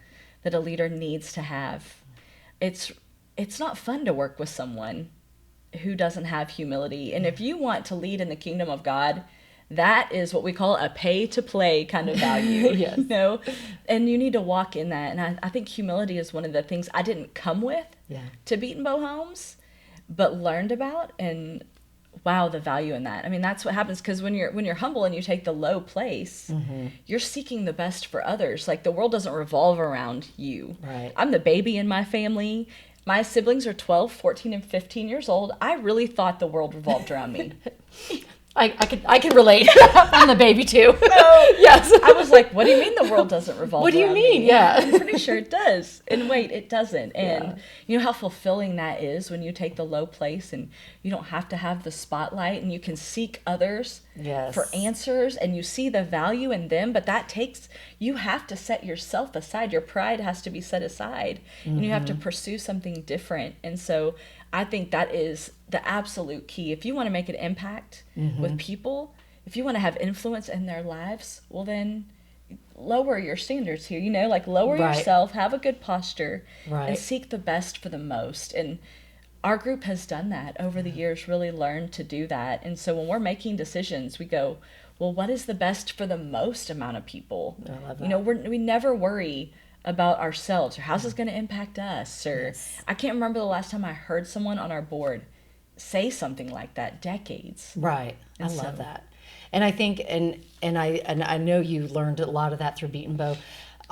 Speaker 3: that a leader needs to have. It's not fun to work with someone who doesn't have humility. And if you want to lead in the kingdom of God, that is what we call a pay-to-play kind of value.
Speaker 2: Yes.
Speaker 3: And you need to walk in that. And I think humility is one of the things I didn't come with to Betenbough Homes, but learned about, and wow, the value in that. I mean, that's what happens, because when you're humble and you take the low place, you're seeking the best for others. Like, the world doesn't revolve around you.
Speaker 2: Right.
Speaker 3: I'm the baby in my family. My siblings are 12, 14, and 15 years old. I really thought the world revolved around me.
Speaker 2: I can relate. I'm the baby too. Yes.
Speaker 3: I was like, what do you mean the world doesn't revolve around me?
Speaker 2: What do you mean? Yeah.
Speaker 3: I'm pretty sure it does. And wait, it doesn't. And you know how fulfilling that is when you take the low place and you don't have to have the spotlight, and you can seek others
Speaker 2: Yes.
Speaker 3: for answers, and you see the value in them, but that takes, you have to set yourself aside. Your pride has to be set aside, and you have to pursue something different. And so I think that is the absolute key. If you want to make an impact with people, if you want to have influence in their lives, well then lower your standards here, like lower
Speaker 2: Right.
Speaker 3: yourself, have a good posture,
Speaker 2: Right.
Speaker 3: and seek the best for the most. And our group has done that over the years, really learned to do that. And so when we're making decisions, we go, well, what is the best for the most amount of people?
Speaker 2: I love that.
Speaker 3: We never worry about ourselves or how's this going to impact us, or
Speaker 2: Yes.
Speaker 3: I can't remember the last time I heard someone on our board say something like that. Decades.
Speaker 2: Right. I
Speaker 3: And
Speaker 2: love
Speaker 3: so-
Speaker 2: that. And I think, and I know you learned a lot of that through Betenbough.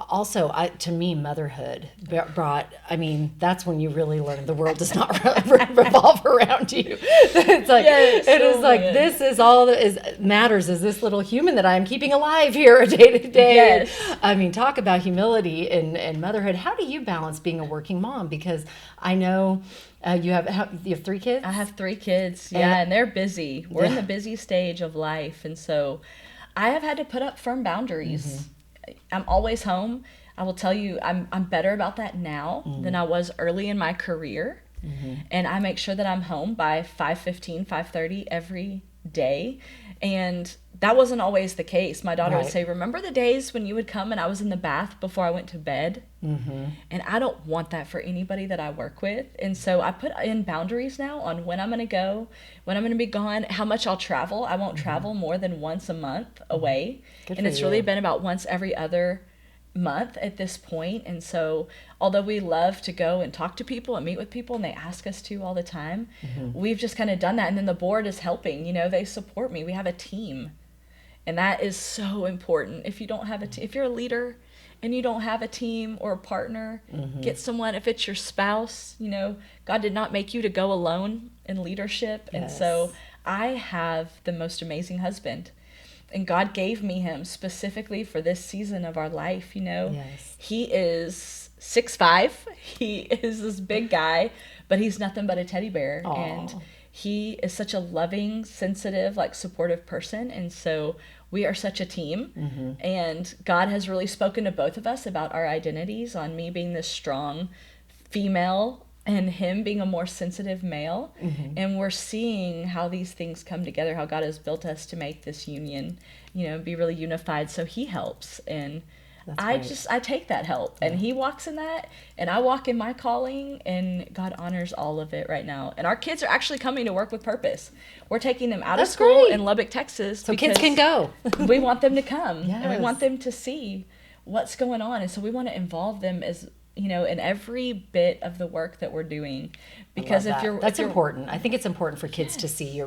Speaker 2: Also, to me, motherhood brought, that's when you really learn the world does not revolve around you. It's like,
Speaker 3: Yes,
Speaker 2: it is
Speaker 3: oh
Speaker 2: like,
Speaker 3: man.
Speaker 2: this is all that matters, is this little human that I'm keeping alive here day to day.
Speaker 3: Yes.
Speaker 2: Talk about humility and motherhood. How do you balance being a working mom? Because I know you have 3 kids?
Speaker 3: I have 3 kids, and they're busy. We're in the busy stage of life, and so I have had to put up firm boundaries. I'm always home. I will tell you, I'm better about that now than I was early in my career, and I make sure that I'm home by 5:15, 5:30 every day, and that wasn't always the case. My daughter would
Speaker 2: Right.
Speaker 3: say, remember the days when you would come and I was in the bath before I went to bed? And I don't want that for anybody that I work with. And so I put in boundaries now on when I'm going to go, when I'm going to be gone, how much I'll travel. I won't travel more than once a month away.
Speaker 2: Good
Speaker 3: And
Speaker 2: for
Speaker 3: it's
Speaker 2: you.
Speaker 3: really been about once every other month at this point. And so although we love to go and talk to people and meet with people, and they ask us to all the time, we've just kind of done that. And then the board is helping, they support me. We have a team. And that is so important. If you don't have if you're a leader and you don't have a team or a partner, get someone. If it's your spouse, God did not make you to go alone in leadership. And
Speaker 2: Yes.
Speaker 3: so I have the most amazing husband. And God gave me him specifically for this season of our life,
Speaker 2: Yes.
Speaker 3: He is 6'5". He is this big guy, but he's nothing but a teddy bear.
Speaker 2: Aw.
Speaker 3: And he is such a loving, sensitive, supportive person. And so we are such a team. And God has really spoken to both of us about our identities, on me being this strong female and him being a more sensitive male. And we're seeing how these things come together, how God has built us to make this union, be really unified. So he helps. And
Speaker 2: That's
Speaker 3: I take that help, and he walks in that, and I walk in my calling, and God honors all of it right now. And our kids are actually coming to work with purpose. We're taking them out
Speaker 2: That's
Speaker 3: of school
Speaker 2: great.
Speaker 3: in Lubbock, Texas.
Speaker 2: So kids can go.
Speaker 3: We want them to come, and we
Speaker 2: Yes.
Speaker 3: want them to see what's going on. And so we want to involve them as, in every bit of the work that we're doing. Because
Speaker 2: Love
Speaker 3: if
Speaker 2: that.
Speaker 3: you're
Speaker 2: That's
Speaker 3: if you're,
Speaker 2: important. I think it's important for kids to see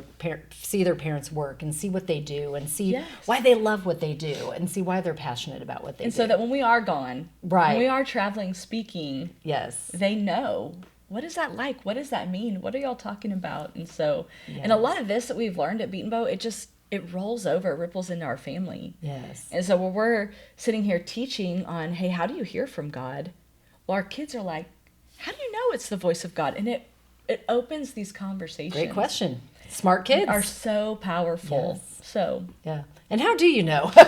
Speaker 2: see their parents work and see what they do and see
Speaker 3: Yes.
Speaker 2: why they love what they do and see why they're passionate about what they
Speaker 3: and
Speaker 2: do.
Speaker 3: so that when we are gone,
Speaker 2: Right.
Speaker 3: when we are traveling, speaking,
Speaker 2: Yes.
Speaker 3: they know, what is that like? What does that mean? What are y'all talking about? And so, and a lot of this that we've learned at Betenbough, it rolls over, ripples into our family.
Speaker 2: Yes.
Speaker 3: And so when we're sitting here teaching on, hey, how do you hear from God? Well, our kids are like, how do you know it's the voice of God? And it opens these conversations.
Speaker 2: Great question. Smart kids.
Speaker 3: Are so powerful.
Speaker 2: Yes.
Speaker 3: So
Speaker 2: Yeah. And how do you know? How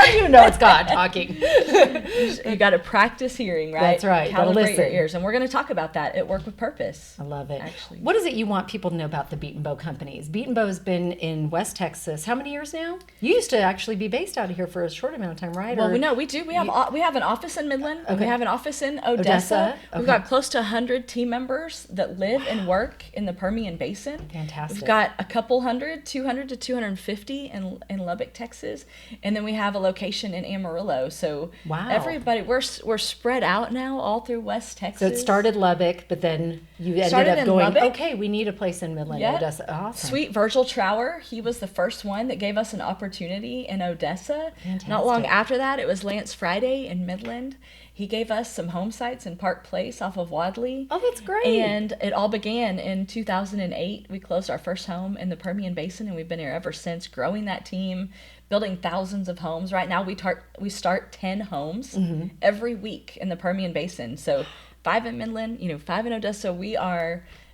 Speaker 2: do you know it's God talking?
Speaker 3: you got to practice hearing, right?
Speaker 2: That's right. Gotta
Speaker 3: Calibrate your
Speaker 2: listen.
Speaker 3: ears. And we're going to talk about that at Work with Purpose.
Speaker 2: I love it.
Speaker 3: Actually.
Speaker 2: What is it you want people to know about the Betenbough Companies? Betenbough has been in West Texas. How many years now? You used to actually be based out of here for a short amount of time, right?
Speaker 3: Well,
Speaker 2: Or-
Speaker 3: we know we do. We have an office in Midland. And we
Speaker 2: Okay.
Speaker 3: have an office in Odessa.
Speaker 2: Odessa,
Speaker 3: We've
Speaker 2: okay.
Speaker 3: got close to 100 team members that live and work in the Permian Basin.
Speaker 2: Fantastic.
Speaker 3: We've got a couple hundred, 200 to 250 in Lubbock, Texas, and then we have a location in Amarillo. So
Speaker 2: Wow.
Speaker 3: everybody, we're spread out now all through West Texas.
Speaker 2: So it started Lubbock, but then you ended
Speaker 3: Started
Speaker 2: up
Speaker 3: in
Speaker 2: going,
Speaker 3: Lubbock.
Speaker 2: okay, we need a place in Midland,
Speaker 3: Yeah.
Speaker 2: Odessa. Awesome.
Speaker 3: Sweet Virgil Trower, he was the first one that gave us an opportunity in Odessa. Not long
Speaker 2: Fantastic.
Speaker 3: after that, it was Lance Friday in Midland. He gave us some home sites in Park Place off of Wadley.
Speaker 2: Oh, that's great.
Speaker 3: And it all began in 2008. We closed our first home in the Permian Basin, and we've been here ever since, growing that team, building thousands of homes. Right now, we start 10 homes every week in the Permian Basin. So 5 in Midland, 5 in Odessa.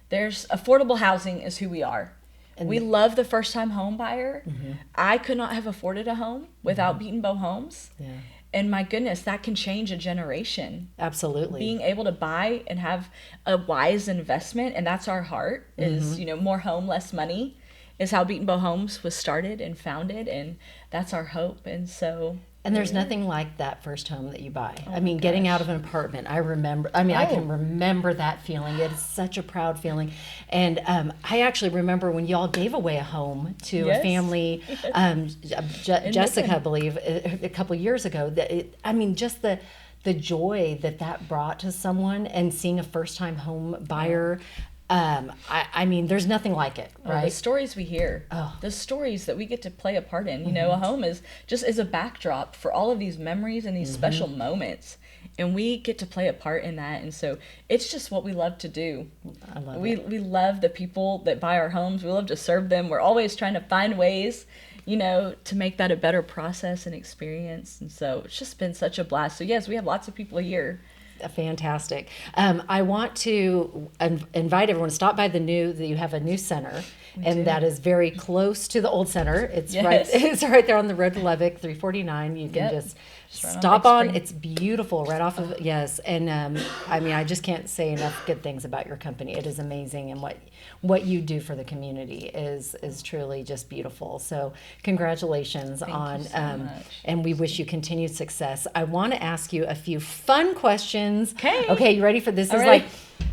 Speaker 3: There's affordable housing is who we are. we love the first-time home buyer. I could not have afforded a home without Betenbough Homes.
Speaker 2: Yeah.
Speaker 3: And my goodness, that can change a generation.
Speaker 2: Absolutely.
Speaker 3: Being able to buy and have a wise investment, and that's our heart, is, more home, less money, is how Betenbough Homes was started and founded, and that's our hope. And so...
Speaker 2: And there's nothing like that first home that you buy. I mean, getting out of an apartment, I can remember that feeling. It is such a proud feeling. And I actually remember when y'all gave away a home to a family, Jessica, I believe, a couple of years ago. Just the joy that brought to someone, and seeing a first-time home buyer. There's nothing like it, right?
Speaker 3: The stories we hear, the stories that we get to play a part in. A home is a backdrop for all of these memories and these special moments, and we get to play a part in that. And so it's just what we love to do.
Speaker 2: I love
Speaker 3: it. We love the people that buy our homes. We love to serve them. We're always trying to find ways, to make that a better process and experience. And so it's just been such a blast. So yes, we have lots of people here.
Speaker 2: Fantastic. I want to invite everyone to stop by you have a new center, that is very close to the old center. It's right there on the road to Lubbock, 349. You can just stop on. It's beautiful, right off of and I just can't say enough good things about your company. It is amazing, and what you do for the community is truly just beautiful. So congratulations. Thank you so much. And we wish you continued success. I want to ask you a few fun questions. Okay, you ready for this? Like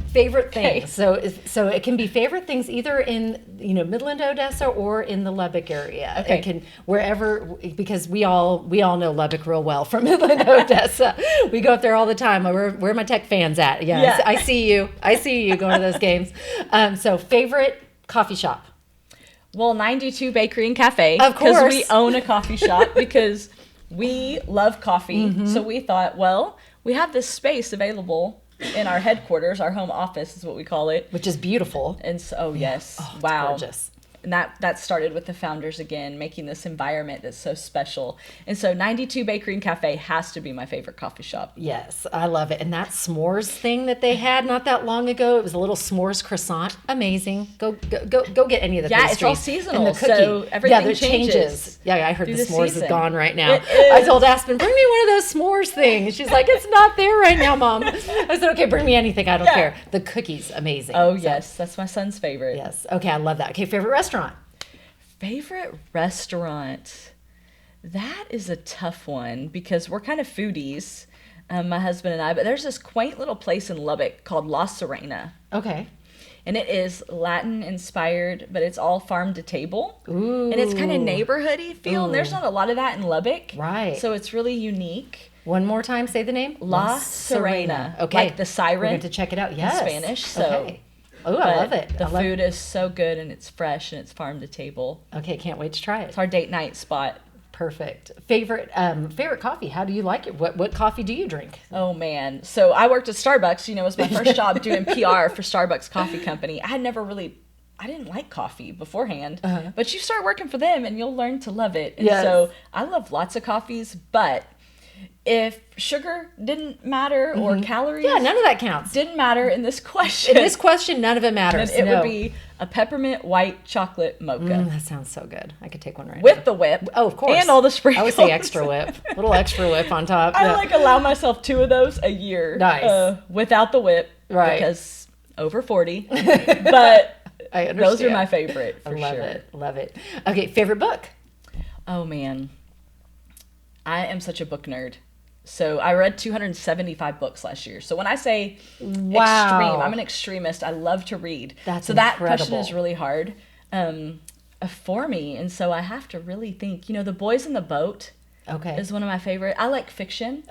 Speaker 2: favorite things. So it can be favorite things either in Midland, Odessa, or in the Lubbock area. It can wherever, because we all know Lubbock real well from Midland, Odessa. We go up there all the time. Where are my Tech fans at? Yeah. I see you going to those games. So favorite coffee shop.
Speaker 3: Well, 92 Bakery and Cafe.
Speaker 2: Of course.
Speaker 3: Because we own a coffee shop, because we love coffee. So we thought, well, we have this space available in our headquarters. Our home office is what we call it.
Speaker 2: Which is beautiful.
Speaker 3: And so, yes.
Speaker 2: Oh,
Speaker 3: wow.
Speaker 2: Gorgeous.
Speaker 3: And that started with the founders again, making this environment that's so special. And so 92 Bakery and Cafe has to be my favorite coffee shop.
Speaker 2: Yes, I love it. And that s'mores thing that they had not that long ago, it was a little s'mores croissant. Amazing. Go get any of the pastries.
Speaker 3: Yeah, it's all seasonal, and the cookie. So everything changes.
Speaker 2: Yeah, I heard the s'mores is gone right now. I told Aspen, bring me one of those s'mores things. She's like, it's not there right now, Mom. I said, okay, bring me anything. I don't care. The cookie's amazing.
Speaker 3: Oh, yes. That's my son's favorite.
Speaker 2: Yes. Okay, I love that. Okay, favorite restaurant?
Speaker 3: Favorite restaurant? That is a tough one, because we're kind of foodies, my husband and I, but there's this quaint little place in Lubbock called La Serena.
Speaker 2: Okay.
Speaker 3: And it is Latin inspired, but it's all farm to table.
Speaker 2: Ooh.
Speaker 3: And it's kind of neighborhoody feel. Ooh. And there's not a lot of that in Lubbock.
Speaker 2: Right.
Speaker 3: So it's really unique.
Speaker 2: One more time, say the name.
Speaker 3: La Serena.
Speaker 2: Okay.
Speaker 3: Like the siren.
Speaker 2: We're going to check it out. Yes.
Speaker 3: In Spanish. So.
Speaker 2: Okay. Oh, I love it.
Speaker 3: The food is so good, and it's fresh, and it's farm to table.
Speaker 2: Okay, can't wait to try it.
Speaker 3: It's our date night spot.
Speaker 2: Perfect. Favorite coffee? How do you like it? What coffee do you drink?
Speaker 3: Oh man, so I worked at Starbucks. It was my first job doing PR for Starbucks Coffee Company. I didn't like coffee beforehand, but you start working for them, and you'll learn to love it. And so I love lots of coffees, but if sugar didn't matter or calories,
Speaker 2: none of that counts.
Speaker 3: Didn't matter in this question.
Speaker 2: In this question, none of it matters.
Speaker 3: Then it would be a peppermint white chocolate mocha.
Speaker 2: That sounds so good. I could take one right
Speaker 3: with
Speaker 2: now.
Speaker 3: the whip.
Speaker 2: Oh, of course.
Speaker 3: And all the sprinkles.
Speaker 2: I would say extra whip. A little extra whip on top.
Speaker 3: I allow myself 2 of those a year.
Speaker 2: Nice.
Speaker 3: Without the whip.
Speaker 2: Right.
Speaker 3: Because over 40. But
Speaker 2: I understand.
Speaker 3: Those are my favorite for
Speaker 2: love
Speaker 3: sure.
Speaker 2: Love it. Okay, favorite book?
Speaker 3: Oh man. I am such a book nerd. So I read 275 books last year. So when I say extreme, I'm an extremist. I love to read.
Speaker 2: That's
Speaker 3: incredible. That question is really hard for me. And so I have to really think. The Boys in the Boat is one of my favorite. I like fiction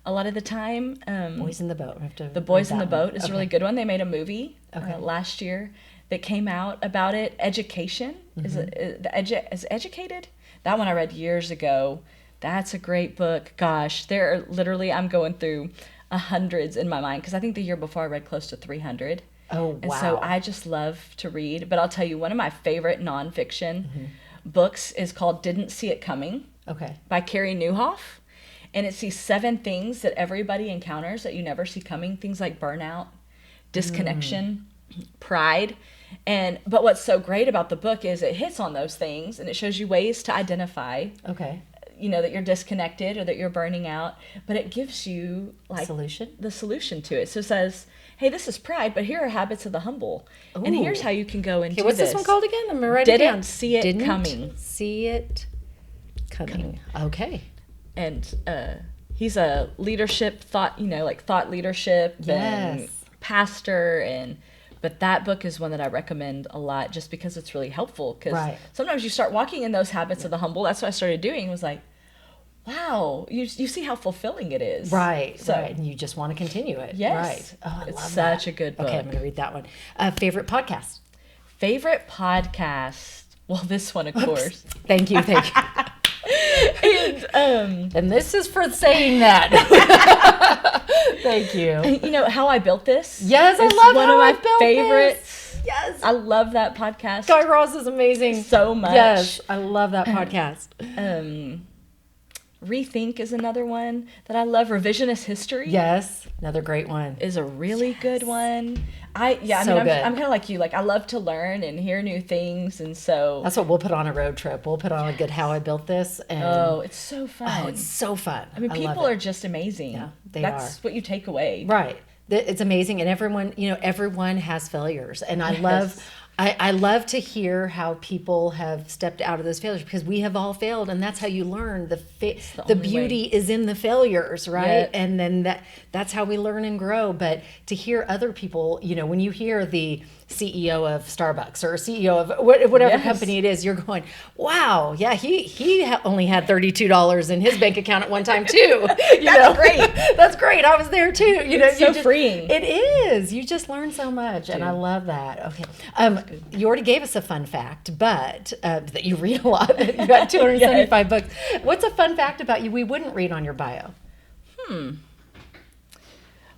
Speaker 3: a lot of the time.
Speaker 2: Boys in the Boat.
Speaker 3: The Boys in the Boat is a really good one. They made a movie last year that came out about it. Education. Is Educated? That one I read years ago. That's a great book. Gosh, there are literally, I'm going through hundreds in my mind, because I think the year before I read close to 300.
Speaker 2: Oh, wow.
Speaker 3: And so I just love to read. But I'll tell you, one of my favorite nonfiction books is called Didn't See It Coming by Carrie Nieuwhof. And it's these 7 things that everybody encounters that you never see coming. Things like burnout, disconnection, pride. But what's so great about the book is it hits on those things, and it shows you ways to identify.
Speaker 2: Okay.
Speaker 3: That you're disconnected or that you're burning out, but it gives you the solution to it. So it says, hey, this is pride, but here are habits of the humble. Ooh. And here's how you can go and do
Speaker 2: what's this one called again? I'm going to write it down.
Speaker 3: Didn't see it coming.
Speaker 2: See it coming. Okay.
Speaker 3: And he's a leadership thought leadership and pastor but that book is one that I recommend a lot just because it's really helpful. Because sometimes you start walking in those habits of the humble. That's what I started doing. It was like, wow, you see how fulfilling it is.
Speaker 2: Right, and you just want to continue it.
Speaker 3: Yes.
Speaker 2: Right. Oh,
Speaker 3: it's such a good book.
Speaker 2: Okay, I'm going to read that one. Favorite podcast?
Speaker 3: Favorite podcast? Well, this one, of course.
Speaker 2: Thank you. And this is for saying that. Thank you.
Speaker 3: How I built this.
Speaker 2: Yes, I love
Speaker 3: one
Speaker 2: how
Speaker 3: of my
Speaker 2: I built
Speaker 3: favorites.
Speaker 2: This. Yes,
Speaker 3: I love that podcast.
Speaker 2: Guy Raz is amazing
Speaker 3: so much.
Speaker 2: Yes, I love that podcast.
Speaker 3: Rethink is another one that I love. Revisionist history.
Speaker 2: Yes, another great one.
Speaker 3: Is a really good one. I'm kind of like you. Like, I love to learn and hear new things, and so
Speaker 2: that's what we'll put on a road trip. We'll put on a good How I Built This. And
Speaker 3: it's so fun.
Speaker 2: Oh, it's so fun.
Speaker 3: I mean, people are just amazing.
Speaker 2: Yeah,
Speaker 3: that's what you take away.
Speaker 2: Right. It's amazing, and everyone has failures, and I love to hear how people have stepped out of those failures, because we have all failed, and that's how you learn. The beauty is in the failures, right?
Speaker 3: Yep.
Speaker 2: And then that's how we learn and grow. But to hear other people, when you hear the CEO of Starbucks or CEO of whatever company it is, you're going, wow, yeah, he only had $32 in his bank account at one time too. That's great. That's great. I was there too.
Speaker 3: It's so freeing.
Speaker 2: It is. You just learn so much, and I love that. Okay. You already gave us a fun fact, but that you read a lot. You got 275 books. What's a fun fact about you we wouldn't read on your bio?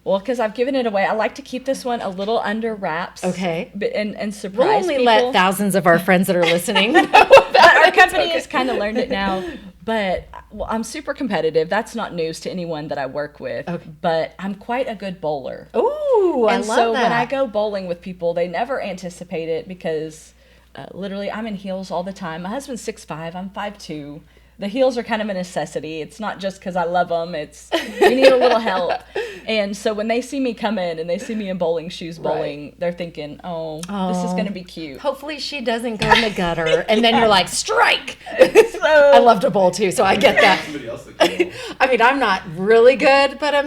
Speaker 3: Well, because I've given it away, I like to keep this one a little under wraps.
Speaker 2: Okay.
Speaker 3: And surprise
Speaker 2: we'll only
Speaker 3: people.
Speaker 2: Let thousands of our friends that are listening know about
Speaker 3: our company has kind of learned it now. But I'm super competitive. That's not news to anyone that I work with. Okay. But I'm quite a good bowler.
Speaker 2: Ooh, I love that. And
Speaker 3: so when I go bowling with people, they never anticipate it, because literally I'm in heels all the time. My husband's 6'5", I'm 5'2". The heels are kind of a necessity. It's not just because I love them. It's we need a little help. And so when they see me come in and they see me in bowling shoes bowling, they're thinking, oh, this is going to be cute.
Speaker 2: Hopefully she doesn't go in the gutter. And then you're like, strike. I love to bowl too, so I get that. I mean, I'm not really good, but I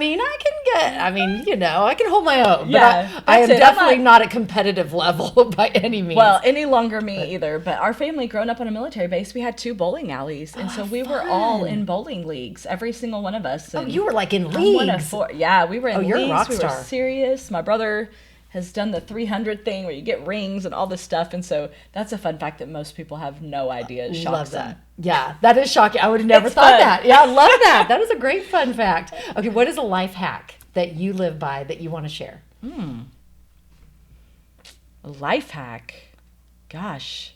Speaker 2: can hold my own.
Speaker 3: Yeah,
Speaker 2: but I am definitely not at competitive level by any means.
Speaker 3: Well, any longer me either. But our family, growing up on a military base, we had 2 bowling alleys. And so we were all in bowling leagues, every single one of us. And
Speaker 2: you were like in leagues.
Speaker 3: Yeah, we were in leagues.
Speaker 2: You're a rock star.
Speaker 3: We were serious. My brother has done the 300 thing where you get rings and all this stuff. And so that's a fun fact that most people have no idea. It shocks them.
Speaker 2: Yeah, that is shocking. I would have never thought that. Yeah, I love that. That is a great fun fact. Okay, what is a life hack that you live by that you want to share?
Speaker 3: A life hack? Gosh.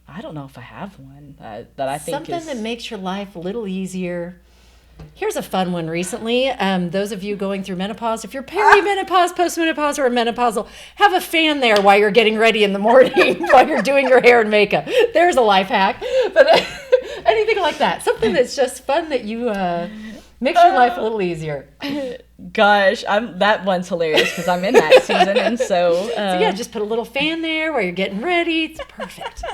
Speaker 3: I don't know if I have one that I think
Speaker 2: something that makes your life a little easier. Here's a fun one recently. Those of you going through menopause, if you're perimenopause, postmenopause, or menopausal, have a fan there while you're getting ready in the morning, while you're doing your hair and makeup. There's a life hack. But anything like that. Something that's just fun that you makes your life a little easier.
Speaker 3: Gosh, that one's hilarious because I'm in that season, and so
Speaker 2: just put a little fan there while you're getting ready. It's perfect.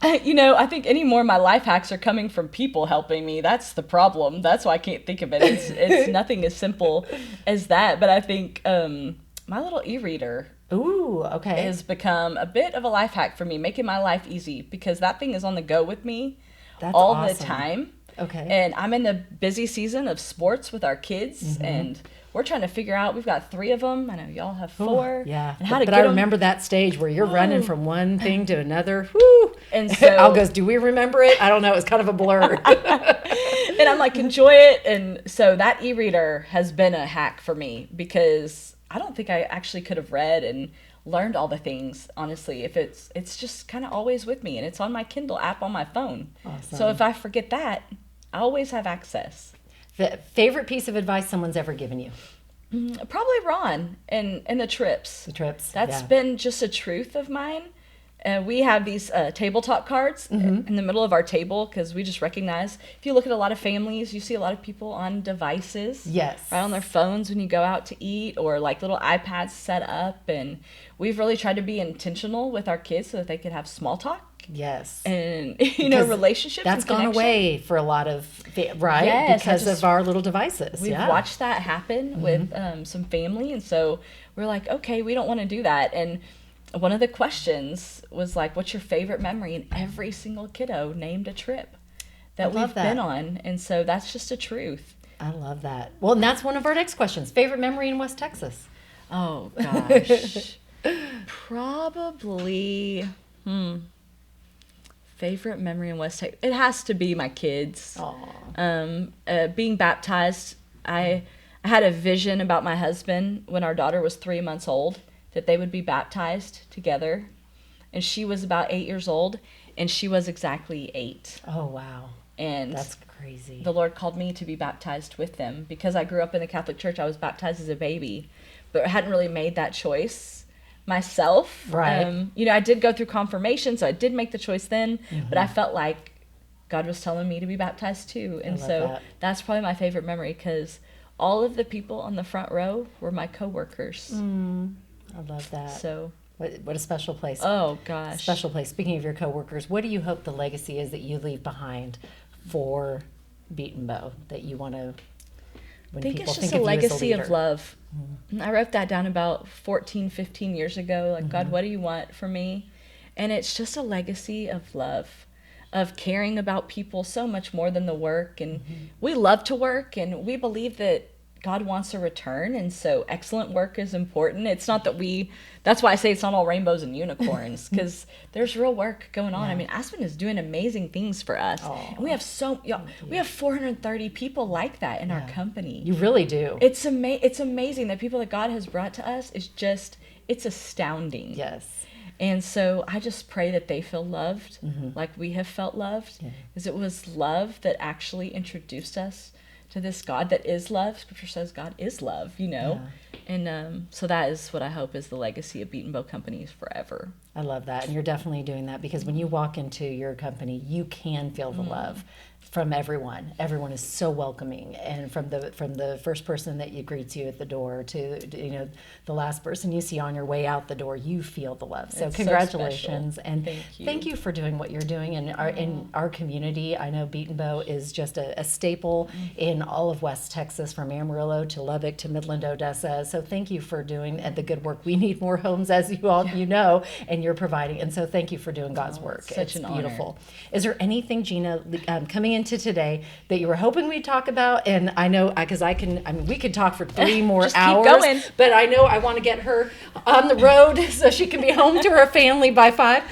Speaker 3: I think any more of my life hacks are coming from people helping me. That's the problem. That's why I can't think of it. It's nothing as simple as that. But I think my little e-reader has become a bit of a life hack for me, making my life easy, because that thing is on the go with me all the time.
Speaker 2: Okay.
Speaker 3: And I'm in the busy season of sports with our kids, and we're trying to figure out, we've got 3 of them. I know y'all have 4.
Speaker 2: Yeah.
Speaker 3: And how to
Speaker 2: but
Speaker 3: get
Speaker 2: I remember that stage where you're running from one thing to another. Woo. And so Al goes, do we remember it? I don't know. It's kind of a blur.
Speaker 3: And I'm like, enjoy it. And so that e-reader has been a hack for me, because I don't think I actually could have read and learned all the things, honestly, if it's just kind of always with me, and it's on my Kindle app on my phone. Awesome. So if I forget that, I always have access.
Speaker 2: The favorite piece of advice someone's ever given you?
Speaker 3: Probably Ron and the trips.
Speaker 2: The trips.
Speaker 3: That's been just a truth of mine. We have these tabletop cards in the middle of our table because we just recognize, if you look at a lot of families, you see a lot of people on devices.
Speaker 2: Yes.
Speaker 3: Right on their phones when you go out to eat, or like little iPads set up. And we've really tried to be intentional with our kids so that they could have small talk.
Speaker 2: Yes.
Speaker 3: And, relationships.
Speaker 2: That's
Speaker 3: and
Speaker 2: gone away for a lot of, right?
Speaker 3: Yes,
Speaker 2: because of our little devices.
Speaker 3: We've watched that happen with some family. And so we're like, okay, we don't want to do that. And one of the questions was like, what's your favorite memory? And every single kiddo named a trip that we've been on. And so that's just a truth.
Speaker 2: I love that. Well, and that's one of our next questions. Favorite memory in West Texas?
Speaker 3: Oh, gosh. Probably, favorite memory in West Texas. It has to be my kids. Being baptized. I had a vision about my husband when our daughter was 3 months old, that they would be baptized together. And she was about 8 years old, and she was exactly 8.
Speaker 2: Oh, wow.
Speaker 3: And
Speaker 2: that's crazy.
Speaker 3: The Lord called me to be baptized with them. Because I grew up in the Catholic Church, I was baptized as a baby, but I hadn't really made that choice myself.
Speaker 2: Right.
Speaker 3: I did go through confirmation, so I did make the choice then, but I felt like God was telling me to be baptized too. And so that's probably my favorite memory, because all of the people on the front row were my coworkers.
Speaker 2: I love that.
Speaker 3: So
Speaker 2: what a special place.
Speaker 3: Oh, gosh.
Speaker 2: Special place. Speaking of your coworkers, what do you hope the legacy is that you leave behind for Betenbough, that you want to, when
Speaker 3: I think
Speaker 2: people
Speaker 3: it's just
Speaker 2: think
Speaker 3: a
Speaker 2: of you as
Speaker 3: legacy of
Speaker 2: leader?
Speaker 3: love. I wrote that down about 14, 15 years ago. Like, God, what do you want for me? And it's just a legacy of love, of caring about people so much more than the work. And we love to work, and we believe that God wants a return, and so excellent work is important. It's not that that's why I say it's not all rainbows and unicorns, because there's real work going on. I mean, Aspen is doing amazing things for us. And we have we have 430 people like that in our company.
Speaker 2: You really do.
Speaker 3: It's amazing. The people that God has brought to us it's astounding.
Speaker 2: Yes.
Speaker 3: And so I just pray that they feel loved like we have felt loved, because it was love that actually introduced us to this God that is love. Scripture says God is love, And so that is what I hope is the legacy of Betenbough Companies forever.
Speaker 2: I love that. And you're definitely doing that, because when you walk into your company, you can feel the love from everyone. Everyone is so welcoming, and from the first person that greets you at the door to the last person you see on your way out the door, you feel the love. So congratulations, and thank you for doing what you're doing in our community. I know Betenbough is just a staple in all of West Texas, from Amarillo to Lubbock to Midland, Odessa. So thank you for doing the good work. We need more homes, as you all know, and you're providing. And so thank you for doing God's work.
Speaker 3: It's an
Speaker 2: beautiful.
Speaker 3: honor.
Speaker 2: Is there anything, Jeanna, coming into today that you were hoping we'd talk about? And I know, because we could talk for 3 more
Speaker 3: Just
Speaker 2: hours,
Speaker 3: keep going.
Speaker 2: but I know I want to get her on the road so she can be home to her family by 5.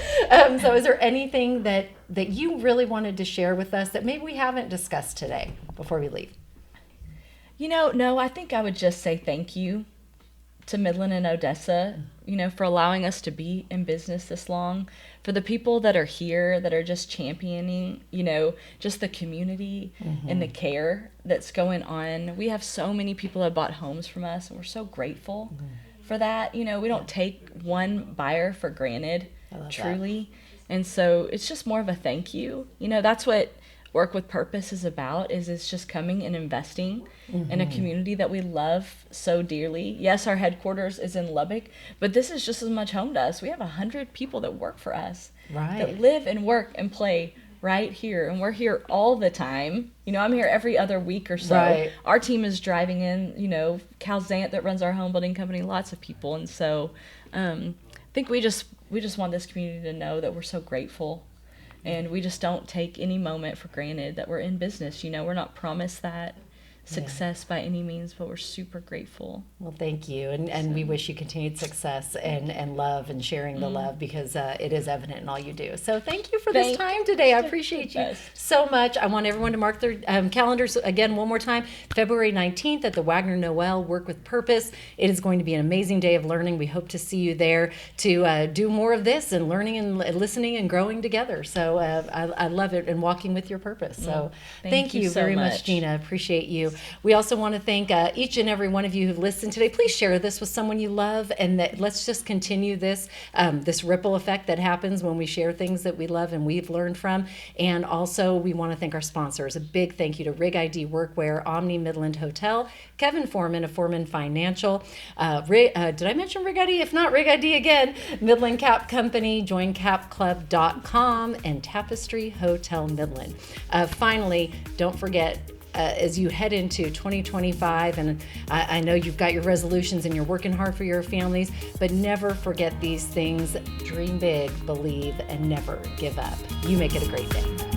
Speaker 2: So is there anything that you really wanted to share with us that maybe we haven't discussed today before we leave?
Speaker 3: No, I think I would just say thank you to Midland and Odessa, for allowing us to be in business this long, for the people that are here that are just championing, just the community and the care that's going on. We have so many people that bought homes from us, and we're so grateful for that. We don't take one buyer for granted, truly. And so it's just more of a thank you. That's what Work with Purpose is about, is it's just coming and investing in a community that we love so dearly. Yes, our headquarters is in Lubbock, but this is just as much home to us. We have 100 people that work for us, that live and work and play right here, and we're here all the time. I'm here every other week or so.
Speaker 2: Right.
Speaker 3: Our team is driving in, Cal Zant that runs our home building company, lots of people. And so I think we just want this community to know that we're so grateful. And we just don't take any moment for granted that we're in business. We're not promised that success by any means, but we're super grateful.
Speaker 2: Well, thank you. And we wish you continued success and love and sharing the love, because it is evident in all you do. So thank you for this time today. I appreciate you so much. I want everyone to mark their calendars again one more time. February 19th at the Wagner Noel Work with Purpose. It is going to be an amazing day of learning. We hope to see you there to do more of this and learning and listening and growing together. So I love it, and walking with your purpose. So thank you
Speaker 3: so
Speaker 2: very much,
Speaker 3: much,
Speaker 2: Jeanna. Appreciate you. We also want to thank each and every one of you who've listened today. Please share this with someone you love, and let's just continue this ripple effect that happens when we share things that we love and we've learned from. And also, we want to thank our sponsors. A big thank you to Rig ID Workwear, Omni Midland Hotel, Kevin Foreman of Foreman Financial. Did I mention Rig ID? If not, Rig ID again. Midland Cap Company, joincapclub.com, and Tapestry Hotel Midland. Finally, don't forget, as you head into 2025, and I know you've got your resolutions and you're working hard for your families, but never forget these things. Dream big, believe, and never give up. You make it a great day.